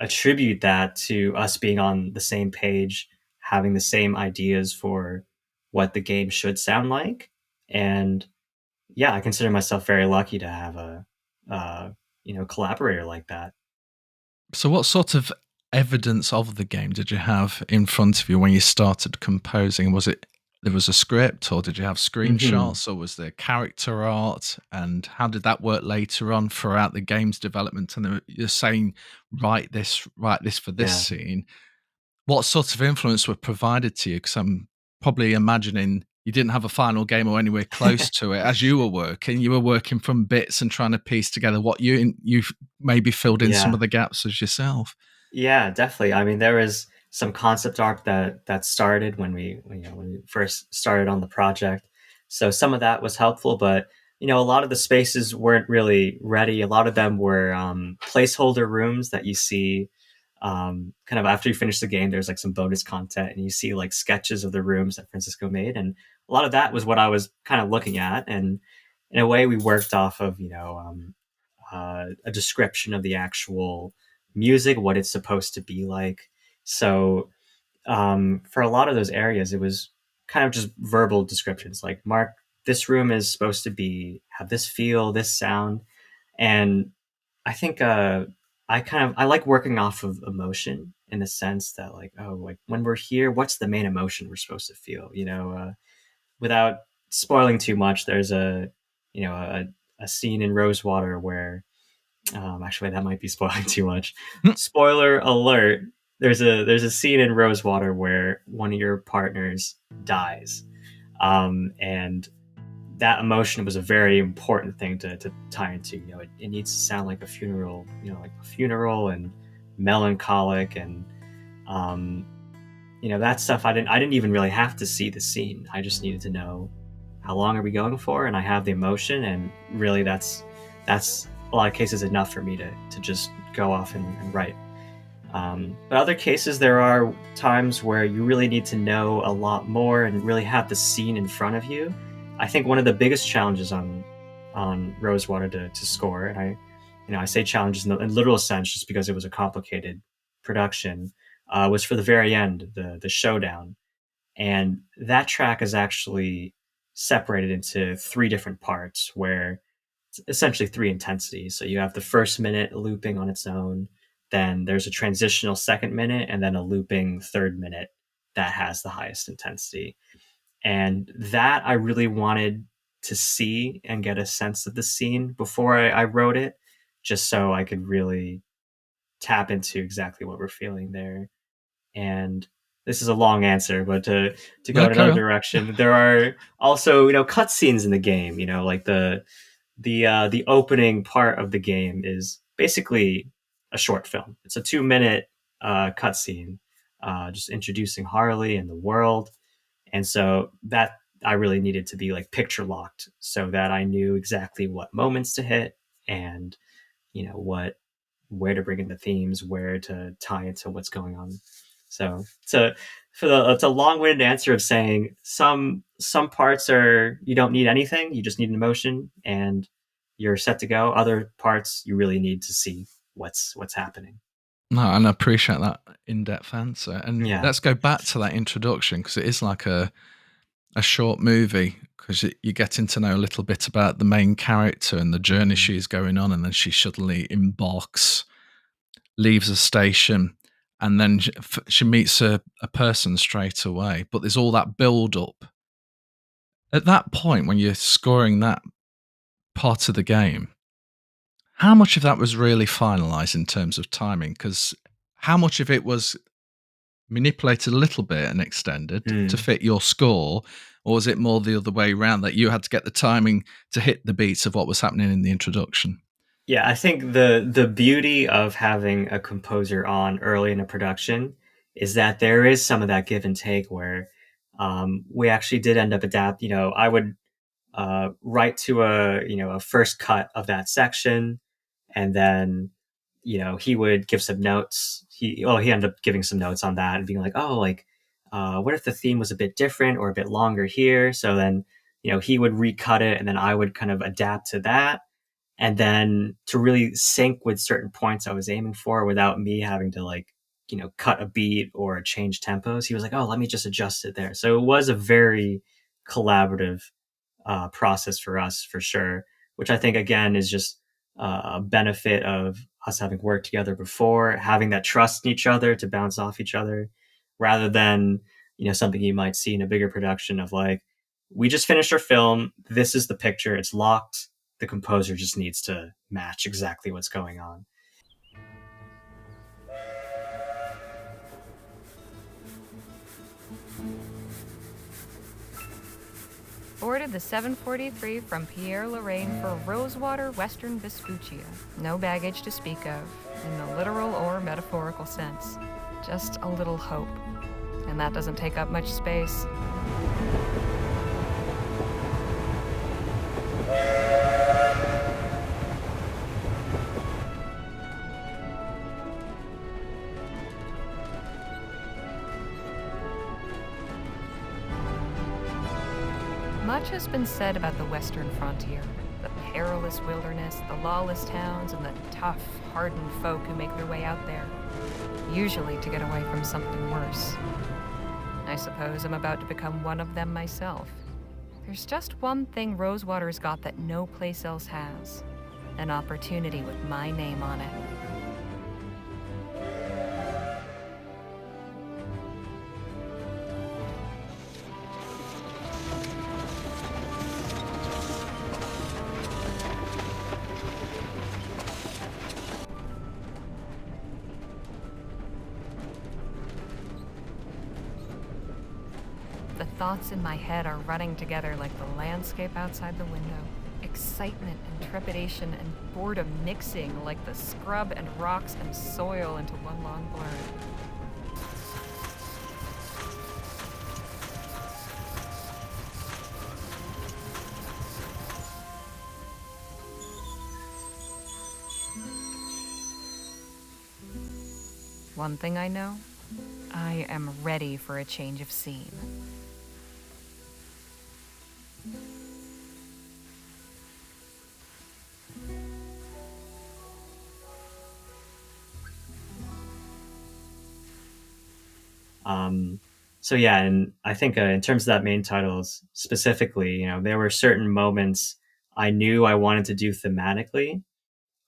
attribute that to us being on the same page, having the same ideas for what the game should sound like. And yeah, I consider myself very lucky to have a collaborator like that. So, what sort of evidence of the game did you have in front of you when you started composing? Was it there was a script, or did you have Hmm. screenshots, or was there character art? And how did that work later on throughout the game's development? And you're saying, write this for this Yeah. scene. What sort of influence were provided to you? Because I'm probably imagining you didn't have a final game or anywhere close to it as you were working. You were working from bits and trying to piece together what you maybe filled in some Yeah. of the gaps as yourself. Yeah, definitely. I mean, there was some concept art that started when we first started on the project. So some of that was helpful, but a lot of the spaces weren't really ready. A lot of them were placeholder rooms that you see kind of after you finish the game. There's like some bonus content, and you see like sketches of the rooms that Francisco made, and a lot of that was what I was kind of looking at. And in a way, we worked off of a description of the actual music, what it's supposed to be like. So for a lot of those areas, it was kind of just verbal descriptions, like Mark, this room is supposed to be have this feel, this sound, and I think I like working off of emotion in the sense that like like when we're here, what's the main emotion we're supposed to feel? Without spoiling too much, there's a scene in Rosewater where Actually, that might be spoiling too much. Spoiler alert: there's a scene in Rosewater where one of your partners dies, and that emotion was a very important thing to tie into. It needs to sound like a funeral, like a funeral and melancholic and um, that stuff. I didn't even really have to see the scene. I just needed to know how long are we going for, and I have the emotion, and really that's a lot of cases enough for me to just go off and write. But other cases, there are times where you really need to know a lot more and really have the scene in front of you. I think one of the biggest challenges on Rosewater to score, and I say challenges in literal sense just because it was a complicated production, was for the very end, the showdown, and that track is actually separated into three different parts where it's essentially three intensities. So you have the first minute looping on its own, then there's a transitional second minute, and then a looping third minute that has the highest intensity. And that I really wanted to see and get a sense of the scene before I wrote it, just so I could really tap into exactly what we're feeling there. And this is a long answer, but to go No, in carry another on. direction, there are also cutscenes in the game. Like the opening part of the game is basically a short film. It's a 2 minute cutscene, just introducing Harley and the world, and so that I really needed to be like picture locked so that I knew exactly what moments to hit and what where to bring in the themes, where to tie into what's going on. So it's a long-winded answer of saying some parts are you don't need anything, you just need an emotion and you're set to go. Other parts you really need to see what's happening. No, and I appreciate that in-depth answer. And Yeah. let's go back to that introduction because it is like a short movie because you're getting to know a little bit about the main character and the journey she's going on, and then she suddenly embarks, leaves a station, and then she meets a person straight away. But there's all that build up. At that point, when you're scoring that part of the game, how much of that was really finalized in terms of timing? Because how much of it was manipulated a little bit and extended to Hmm. fit your score, or was it more the other way around that you had to get the timing to hit the beats of what was happening in the introduction? Yeah, I think the beauty of having a composer on early in a production is that there is some of that give and take where we actually did end up adapt. I would write to a first cut of that section, and then he would give some notes. He ended up giving some notes on that and being like, oh, like what if the theme was a bit different or a bit longer here? So then he would recut it, and then I would kind of adapt to that, and then to really sync with certain points I was aiming for without me having to cut a beat or change tempos. He was like, oh, let me just adjust it there. So it was a very collaborative process for us for sure, which I think again is just a benefit of us having worked together before, having that trust in each other to bounce off each other, rather than something you might see in a bigger production of like, we just finished our film, this is the picture, it's locked, the composer just needs to match exactly what's going on. Boarded the 743 from Pierre-Lorraine for Rosewater, Western Vespuccia. No baggage to speak of, in the literal or metaphorical sense. Just a little hope. And that doesn't take up much space. Much has been said about the Western frontier, the perilous wilderness, the lawless towns, and the tough, hardened folk who make their way out there, usually to get away from something worse. I suppose I'm about to become one of them myself. There's just one thing Rosewater's got that no place else has: an opportunity with my name on it. thoughts in my head are running together like the landscape outside the window. Excitement and trepidation and boredom mixing like the scrub and rocks and soil into one long blur. One thing I know, I am ready for a change of scene. So yeah, and I think in terms of that main titles specifically, there were certain moments I knew I wanted to do thematically.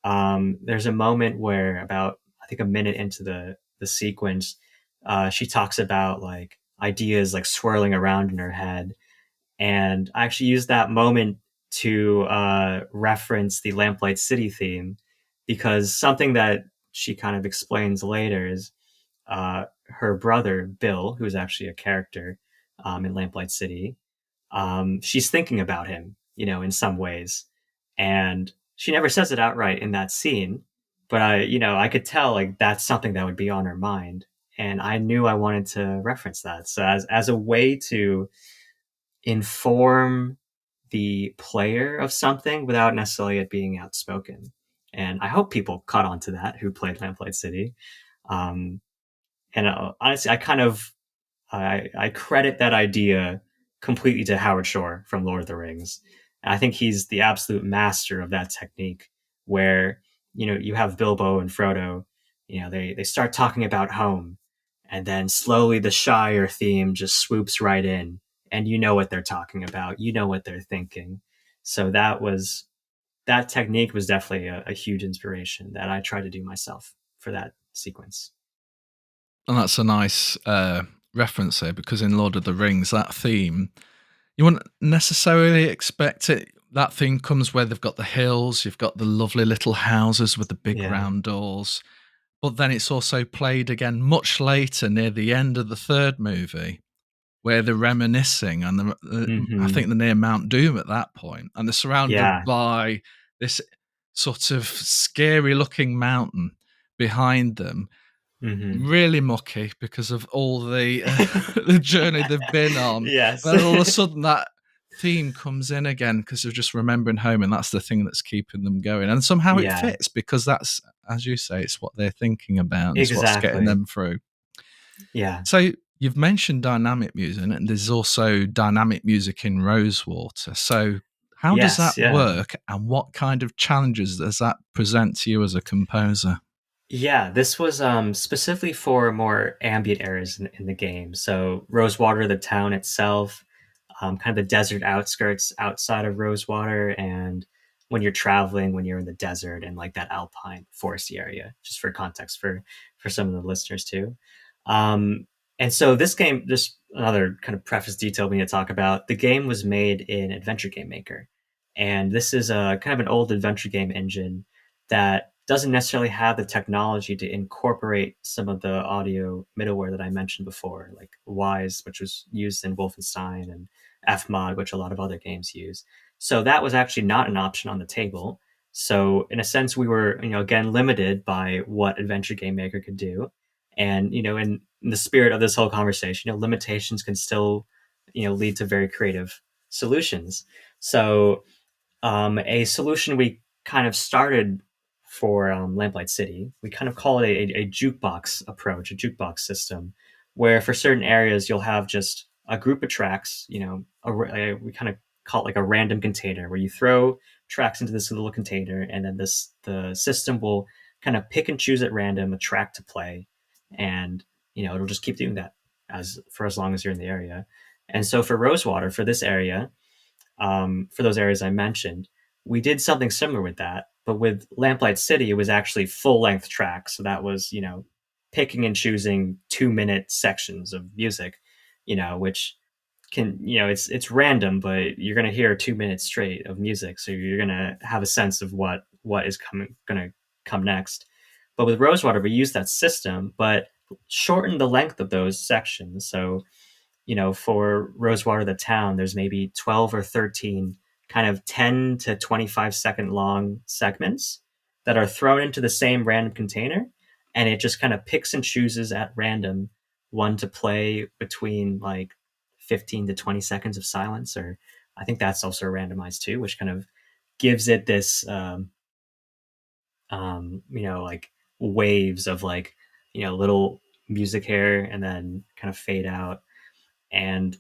There's a moment where about, I think, a minute into the sequence, she talks about like ideas like swirling around in her head. And I actually used that moment to reference the Lamplight City theme, because something that she kind of explains later is her brother, Bill, who's actually a character in Lamplight City, she's thinking about him, in some ways. And she never says it outright in that scene, but I could tell like that's something that would be on her mind. And I knew I wanted to reference that. So as a way to inform the player of something without necessarily it being outspoken. And I hope people caught on to that who played Lamplight City. Um, and honestly, I credit that idea completely to Howard Shore from Lord of the Rings. And I think he's the absolute master of that technique, where you have Bilbo and Frodo, they start talking about home, and then slowly the Shire theme just swoops right in, and you know what they're talking about, you know what they're thinking. So that technique was definitely a huge inspiration that I tried to do myself for that sequence. And that's a nice reference there, because in Lord of the Rings, that theme, you wouldn't necessarily expect it. That theme comes where they've got the hills, you've got the lovely little houses with the big Yeah. round doors. But then it's also played again much later near the end of the third movie, where they're reminiscing, and I think they're near Mount Doom at that point, and they're surrounded Yeah. by this sort of scary looking mountain behind them. Really mucky because of all the the journey they've been on. Yes. Then all of a sudden that theme comes in again because they're just remembering home, and that's the thing that's keeping them going. And somehow it Yeah. fits, because that's, as you say, it's what they're thinking about, and it's what's getting Exactly. them through. Yeah. So you've mentioned dynamic music, and there's also dynamic music in Rosewater. So how does that work, and what kind of challenges does that present to you as a composer? Yeah, this was specifically for more ambient areas in the game. So Rosewater, the town itself, kind of the desert outskirts outside of Rosewater, and when you're traveling, when you're in the desert and like that alpine foresty area, just for context for some of the listeners too. And so this game, just another kind of preface detail we need to talk about. The game was made in Adventure Game Maker, and this is a kind of an old adventure game engine that doesn't necessarily have the technology to incorporate some of the audio middleware that I mentioned before, like Wwyse, which was used in Wolfenstein, and FMOD, which a lot of other games use. So that was actually not an option on the table. So in a sense, we were, again, limited by what Adventure Game Maker could do. And, in the spirit of this whole conversation, limitations can still, lead to very creative solutions. So a solution we kind of started for Lamplight City, we kind of call it a jukebox approach, a jukebox system, where for certain areas you'll have just a group of tracks. We kind of call it like a random container, where you throw tracks into this little container, and then the system will kind of pick and choose at random a track to play, and it'll just keep doing that as long as you're in the area. And so for Rosewater, for this area, for those areas I mentioned, we did something similar with that. But with Lamplight City, it was actually full-length tracks. So that was, picking and choosing 2-minute sections of music, which can, it's random, but you're going to hear 2 minutes straight of music. So you're going to have a sense of what is going to come next. But with Rosewater, we used that system, but shortened the length of those sections. So for Rosewater, the town, there's maybe 12 or 13 kind of 10 to 25-second long segments that are thrown into the same random container. And it just kind of picks and chooses at random one to play between like 15 to 20 seconds of silence. Or I think that's also randomized too, which kind of gives it this, like waves of like, little music here and then kind of fade out. And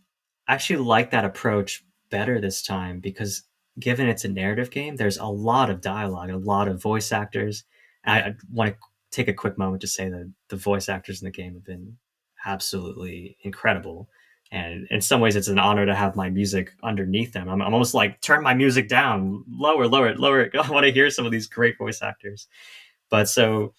I actually like that approach better this time because given it's a narrative game, there's a lot of dialogue, a lot of voice actors. I want to take a quick moment to say that the voice actors in the game have been absolutely incredible. And in some ways, it's an honor to have my music underneath them. I'm almost like, turn my music down, lower, lower it, lower it. I want to hear some of these great voice actors. But so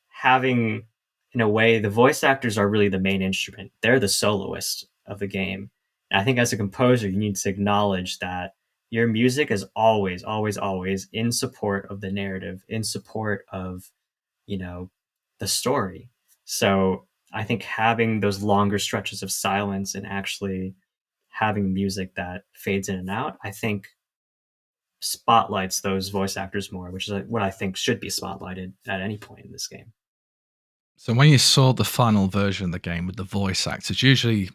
having, in a way, the voice actors are really the main instrument. They're the soloist of the game. And I think as a composer, you need to acknowledge that your music is always, always, always in support of the narrative, in support of, the story. So I think having those longer stretches of silence and actually having music that fades in and out, I think spotlights those voice actors more, which is what I think should be spotlighted at any point in this game. So when you saw the final version of the game with the voice actors, usually,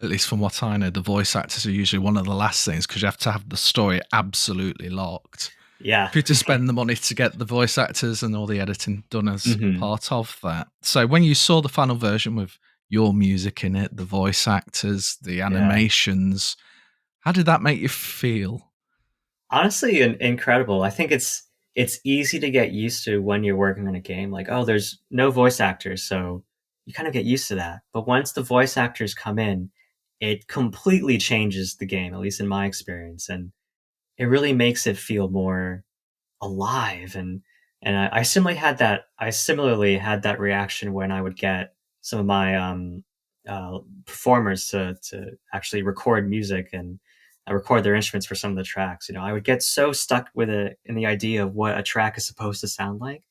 at least from what I know, the voice actors are usually one of the last things because you have to have the story absolutely locked. Yeah. For you to spend the money to get the voice actors and all the editing done as Mhm. part of that. So when you saw the final version with your music in it, the voice actors, the animations, how did that make you feel? Honestly, incredible. I think it's easy to get used to when you're working on a game. Like, oh, there's no voice actors, so you kind of get used to that. But once the voice actors come in, it completely changes the game, at least in my experience, and it really makes it feel more alive. And I similarly had that reaction when I would get some of my performers to actually record music and record their instruments for some of the tracks. I would get so stuck with it in the idea of what a track is supposed to sound like,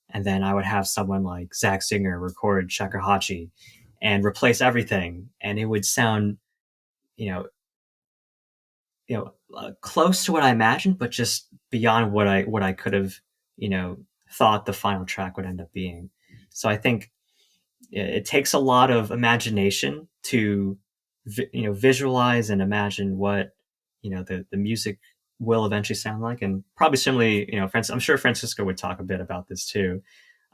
and then I would have someone like Zach Singer record Shakuhachi and replace everything, and it would sound, you know, close to what I imagined, but just beyond what I could have, thought the final track would end up being. So I think it takes a lot of imagination to, visualize and imagine what, the music will eventually sound like. And probably similarly, I'm sure Francisco would talk a bit about this too.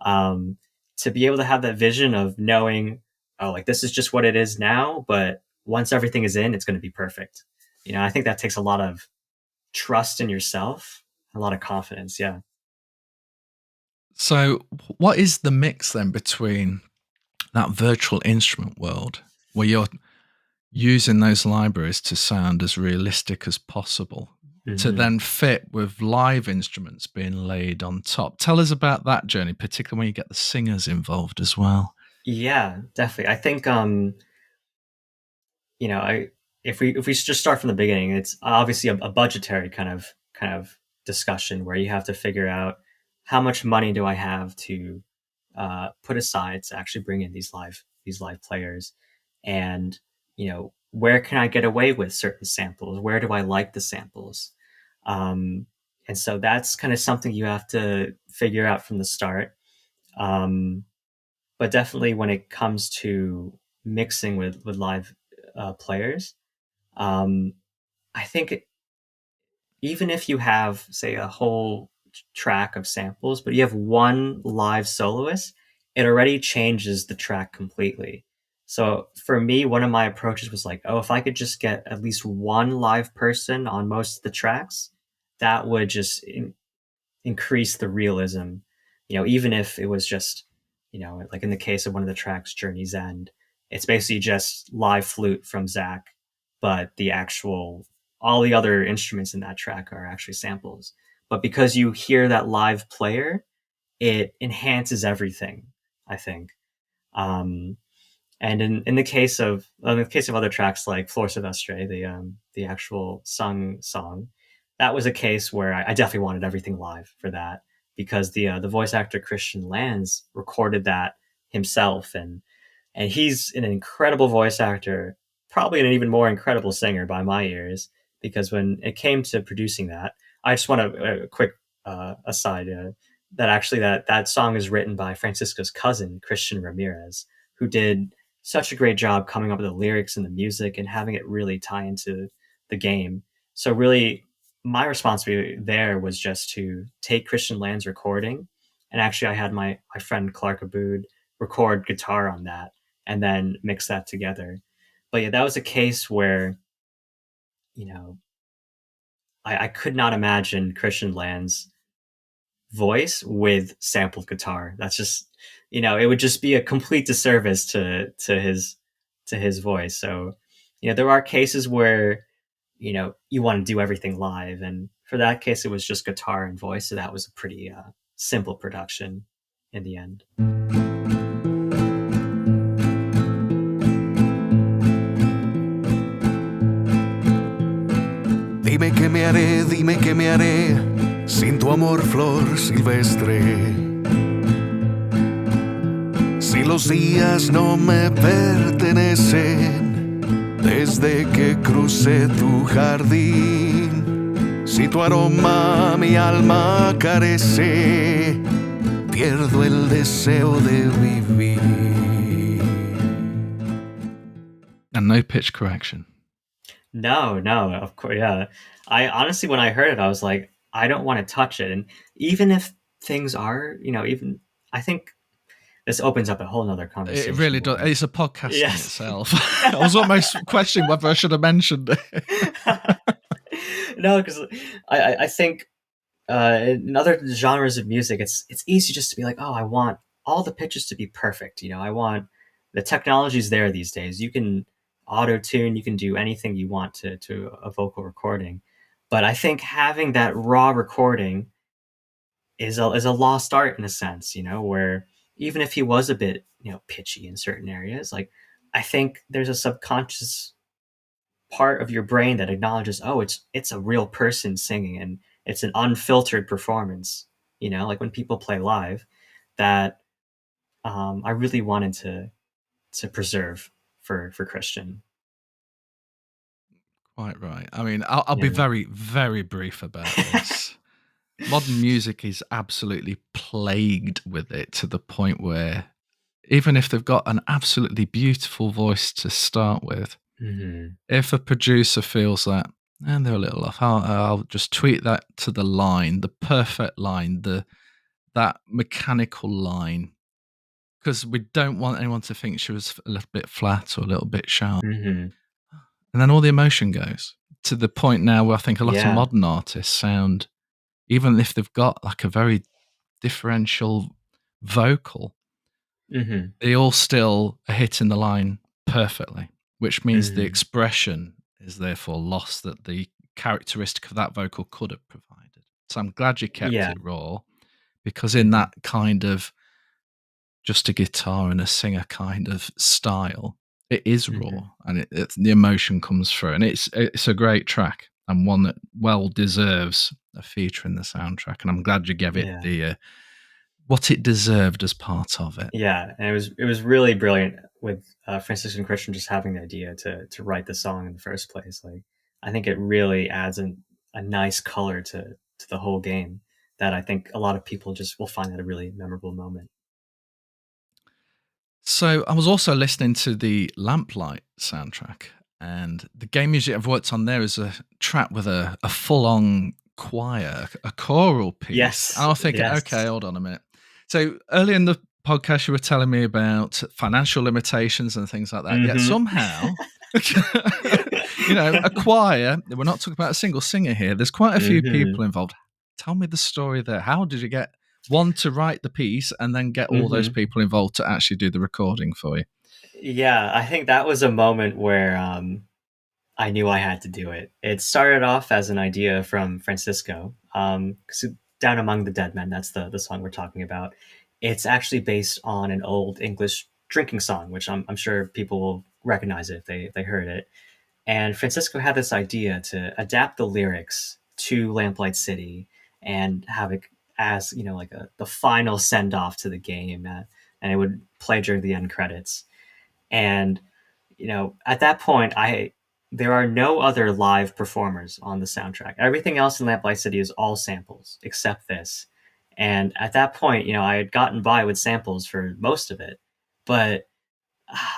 Um, to be able to have that vision of knowing, oh, like this is just what it is now, but once everything is in, it's going to be perfect. I think that takes a lot of trust in yourself, a lot of confidence. Yeah. So what is the mix then between that virtual instrument world where you're using those libraries to sound as realistic as possible to Mhm. then fit with live instruments being laid on top? Tell us about that journey, particularly when you get the singers involved as well. Yeah, definitely. I think, I if we just start from the beginning, it's obviously a budgetary kind of discussion where you have to figure out how much money do I have to put aside to actually bring in these live players, and where can I get away with certain samples? Where do I like the samples? Um, and so that's kind of something you have to figure out from the start. Um, but definitely when it comes to mixing with live players, um, I think even if you have, say, a whole track of samples, but you have one live soloist, it already changes the track completely. So for me, one of my approaches was like, oh, if I could just get at least one live person on most of the tracks, that would just increase the realism. Even if it was just, like in the case of one of the tracks, Journey's End, it's basically just live flute from Zach, but all the other instruments in that track are actually samples. But because you hear that live player, it enhances everything, I think. Um, and in the case of other tracks like Flor Silvestre, the actual sung song, that was a case where I definitely wanted everything live for that because the voice actor Christian Lands recorded that himself, and he's an incredible voice actor. probably an even more incredible singer by my ears, because when it came to producing that, I just want a quick aside, that actually that song is written by Francisco's cousin, Christian Ramirez, who did such a great job coming up with the lyrics and the music and having it really tie into the game. So really, my responsibility there was just to take Christian Land's recording, and actually I had my friend Clark Abood record guitar on that and then mix that together. But yeah, that was a case where, you know, I could not imagine Christian Land's voice with sampled guitar. That's just, it would just be a complete disservice to his voice. So, there are cases where, you want to do everything live, and for that case, it was just guitar and voice. So that was a pretty simple production in the end. Dime que me haré sin tu amor, flor silvestre. Si los días no me pertenecen desde que crucé tu jardín. Si tu aroma mi alma carece, pierdo el deseo de vivir. And no pitch correction. No, of course, yeah. I honestly, when I heard it, I was like, I don't want to touch it. And even if things are, even I think this opens up a whole nother conversation. It really does. It's a podcast in Yes. itself. I was almost questioning whether I should have mentioned it. No, because I think in other genres of music, it's easy just to be like, oh, I want all the pitches to be perfect. I want the technology's there these days. You can auto-tune, you can do anything you want to a vocal recording. But I think having that raw recording is a lost art in a sense, where even if he was a bit, pitchy in certain areas, like I think there's a subconscious part of your brain that acknowledges, oh, it's a real person singing and it's an unfiltered performance, like when people play live, that I really wanted to preserve for Christian. Quite right. I mean, I'll be Yeah. very, very brief about this. Modern music is absolutely plagued with it, to the point where even if they've got an absolutely beautiful voice to start with, Mm-hmm. if a producer feels that, and they're a little off, I'll just tweak that to the line, the perfect line, that mechanical line, because we don't want anyone to think she was a little bit flat or a little bit sharp. Mm-hmm. And then all the emotion goes, to the point now where I think a lot Yeah. of modern artists sound, even if they've got like a very differential vocal, Mm-hmm. they all still are hitting the line perfectly, which means the Mhm. expression is therefore lost that the characteristic of that vocal could have provided. So I'm glad you kept Yeah. it raw, because in that kind of just a guitar and a singer kind of style, it is raw, and the emotion comes through, and it's a great track, and one that well deserves a feature in the soundtrack. And I'm glad you gave it Yeah. the what it deserved as part of it. Yeah, and it was really brilliant with Francis and Christian just having the idea to write the song in the first place. Like, I think it really adds a nice color to the whole game that I think a lot of people just will find that a really memorable moment. So I was also listening to the Lamplight soundtrack, and the game music I've worked on there is a track with a full-on choir, a choral piece. Yes, And I was thinking, yes. okay, hold on a minute. So early in the podcast, you were telling me about financial limitations and things like that. Yet Mhm. somehow, a choir, we're not talking about a single singer here. There's quite a few people involved. Tell me the story there. How did you get one to write the piece and then get all those people involved to actually do the recording for you? Yeah, I think that was a moment where I knew I had to do it. It started off as an idea from Francisco. 'Cause Down Among the Dead Men, that's the song we're talking about. It's actually based on an old English drinking song, which I'm sure people will recognize it if they heard it. And Francisco had this idea to adapt the lyrics to Lamplight City and have it as, like the final send off to the game, and it would play during the end credits. And at that point, there are no other live performers on the soundtrack. Everything else in Lamplight City is all samples except this. And at that point, I had gotten by with samples for most of it, but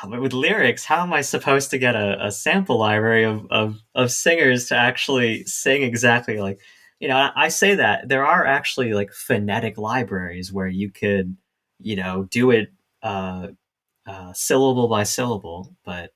with lyrics, how am I supposed to get a sample library of singers to actually sing exactly like, I say that there are actually like phonetic libraries where you could, do it uh, syllable by syllable, but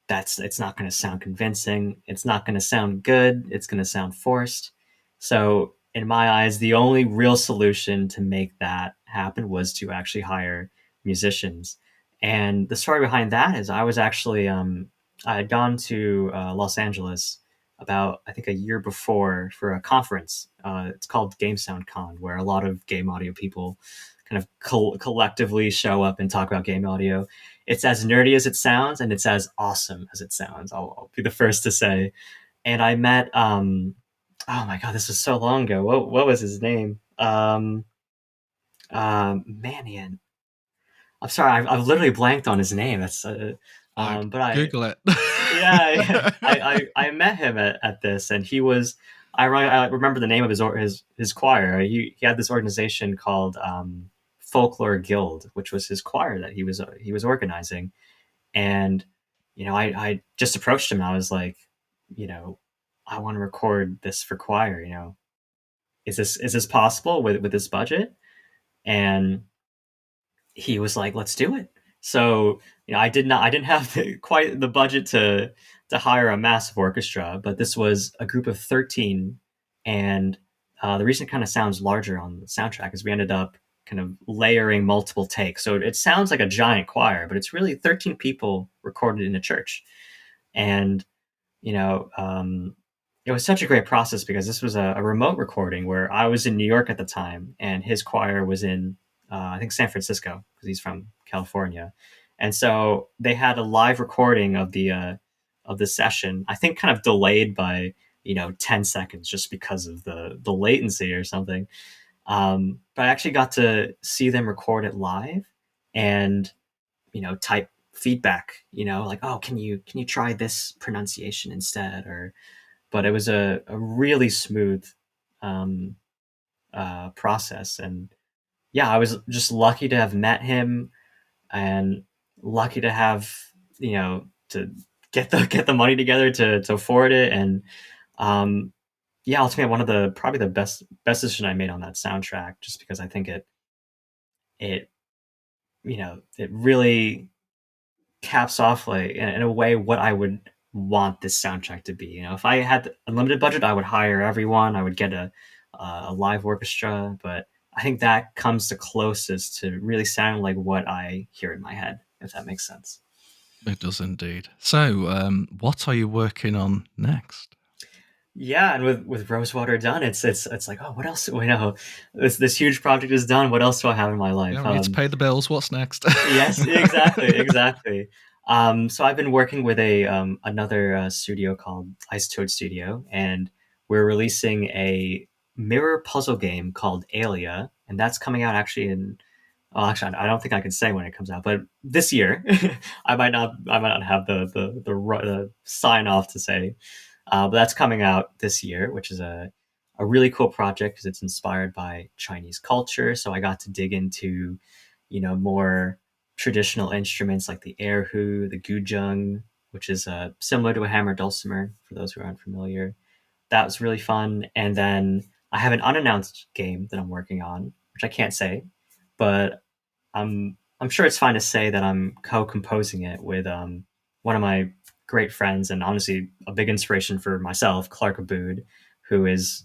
it's not going to sound convincing. It's not going to sound good. It's going to sound forced. So in my eyes, the only real solution to make that happen was to actually hire musicians. And the story behind that is I was actually I had gone to Los Angeles about I think a year before for a conference. It's called Game Sound Con, where a lot of game audio people kind of collectively show up and talk about game audio. It's as nerdy as it sounds, and it's as awesome as it sounds. I'll be the first to say. And I met, oh my god, this was so long ago. What was his name? Manian. I'm sorry, I've literally blanked on his name. That's, but Google it. yeah, I met him at this, and he was. I remember the name of his choir. He had this organization called Folklore Guild, which was his choir that he was organizing. And I just approached him and I was like, I want to record this for choir. Is this possible with this budget? And he was like, let's do it. So I didn't have quite the budget to hire a massive orchestra, but this was a group of 13. And the reason it kind of sounds larger on the soundtrack is we ended up kind of layering multiple takes. So it sounds like a giant choir, but it's really 13 people recorded in a church. And, it was such a great process because this was a remote recording where I was in New York at the time and his choir was in, I think, San Francisco because he's from California. And so they had a live recording of the session, I think kind of delayed by, 10 seconds just because of the latency or something. But I actually got to see them record it live and, type feedback, like, oh, can you try this pronunciation instead? But it was a really smooth process. And yeah, I was just lucky to have met him and lucky to have, to get the money together to afford it. And, yeah, ultimately one of the probably the best decision I made on that soundtrack, just because I think it it really caps off like in a way what I would want this soundtrack to be. If I had unlimited budget, I would hire everyone. I would get a live orchestra, but I think that comes the closest to really sounding like what I hear in my head, if that makes sense. It does indeed. So, what are you working on next? Yeah, and with Rosewater done, it's like, oh, what else? This huge project is done. What else do I have in my life? Yeah, we need to pay the bills. What's next? Yes, exactly. So I've been working with another studio called Ice Toad Studio, and we're releasing a mirror puzzle game called Alia, and that's coming out actually in. Well, actually, I don't think I can say when it comes out, but this year, I might not have the sign off to say, but that's coming out this year, which is a really cool project because it's inspired by Chinese culture. So I got to dig into, more traditional instruments like the erhu, the guzheng, which is similar to a hammer dulcimer for those who aren't familiar. That was really fun. And then I have an unannounced game that I'm working on, which I can't say, but I'm sure it's fine to say that I'm co-composing it with one of my great friends and honestly a big inspiration for myself, Clark Abood, who is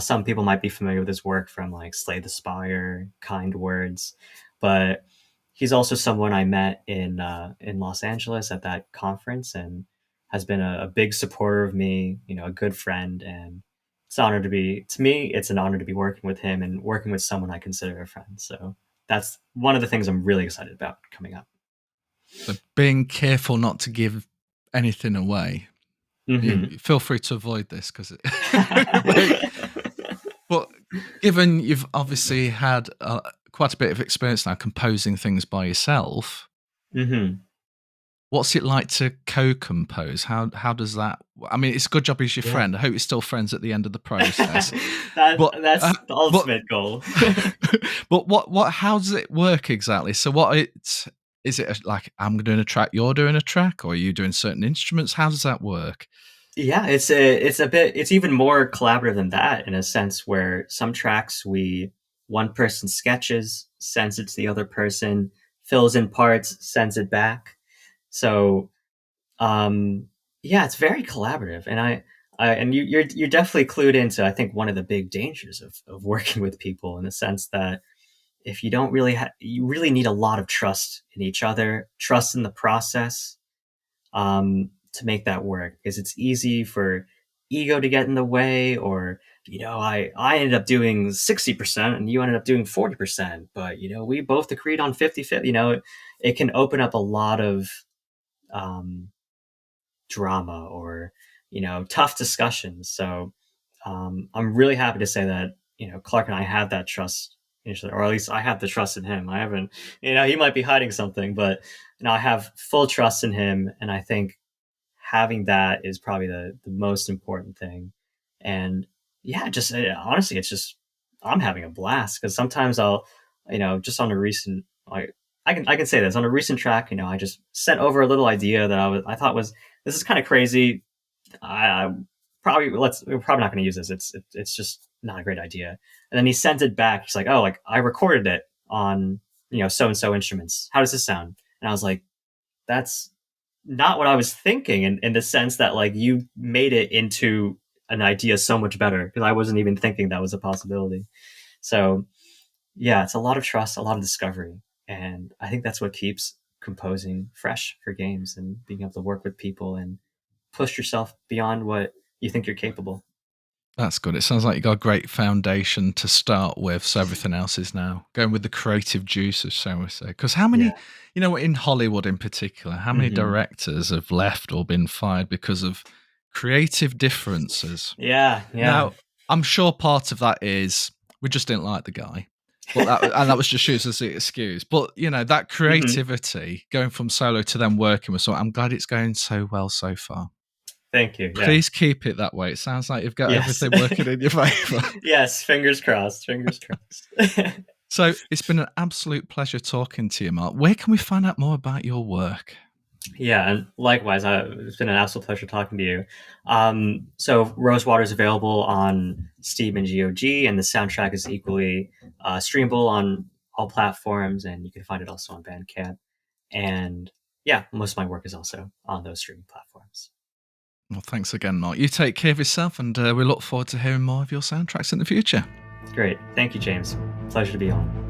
some people might be familiar with his work from like Slay the Spire, Kind Words, but he's also someone I met in Los Angeles at that conference and has been a big supporter of me, a good friend, and it's an honor to be to me. It's an honor to be working with him and working with someone I consider a friend. So that's one of the things I'm really excited about coming up. So being careful not to give anything away. Mm-hmm. You feel free to avoid this because but given you've obviously had quite a bit of experience now composing things by yourself, Mm-hmm. What's it like to co-compose? How does that? I mean, it's a good job he's your friend. I hope you're still friends at the end of the process. That's the ultimate goal. But what? How does it work exactly? So is it like I'm doing a track, you're doing a track, or are you doing certain instruments? How does that work? Yeah, it's even more collaborative than that in a sense where some tracks one person sketches, sends it to the other person, fills in parts, sends it back. So yeah, it's very collaborative, and you're definitely clued into, I think, one of the big dangers of working with people, in the sense that if you don't really you really need a lot of trust in each other, trust in the process, to make that work, because it's easy for ego to get in the way, or I ended up doing 60% and you ended up doing 40%, but we both agreed on 50/50. It can open up a lot of um, drama, or tough discussions. So I'm really happy to say that Clark and I have that trust in each other, or at least I have the trust in him. I haven't, he might be hiding something, but I have full trust in him, and I think having that is probably the most important thing. And yeah, just honestly, it's just, I'm having a blast, because sometimes I'll, just on a recent, like, I can say this on a recent track, I just sent over a little idea that I thought was, this is kind of crazy. I we're probably not going to use this. It's just not a great idea. And then he sent it back. He's like, oh, like, I recorded it on so and so instruments. How does this sound? And I was like, that's not what I was thinking, in the sense that, like, you made it into an idea so much better, because I wasn't even thinking that was a possibility. So yeah, it's a lot of trust, a lot of discovery, and I think that's what keeps composing fresh for games, and being able to work with people and push yourself beyond what you think you're capable. That's good. It sounds like you got a great foundation to start with, so everything else is now going with the creative juices, shall we say. Because how many, in Hollywood in particular, how many directors have left or been fired because of creative differences? Yeah. Now, I'm sure part of that is we just didn't like the guy. But that was just used as the excuse. But, that creativity, going from solo to then working with someone, I'm glad it's going so well so far. Thank you. Please keep it that way. It sounds like you've got everything working in your favor. Yes, fingers crossed. Fingers crossed. So it's been an absolute pleasure talking to you, Mark. Where can we find out more about your work? Yeah, and likewise, it's been an absolute pleasure talking to you. So Rosewater is available on Steam and GOG, and the soundtrack is equally streamable on all platforms, and you can find it also on Bandcamp. And yeah, most of my work is also on those streaming platforms. Well, thanks again, Mark. You take care of yourself, and we look forward to hearing more of your soundtracks in the future. Great. Thank you, James. Pleasure to be on.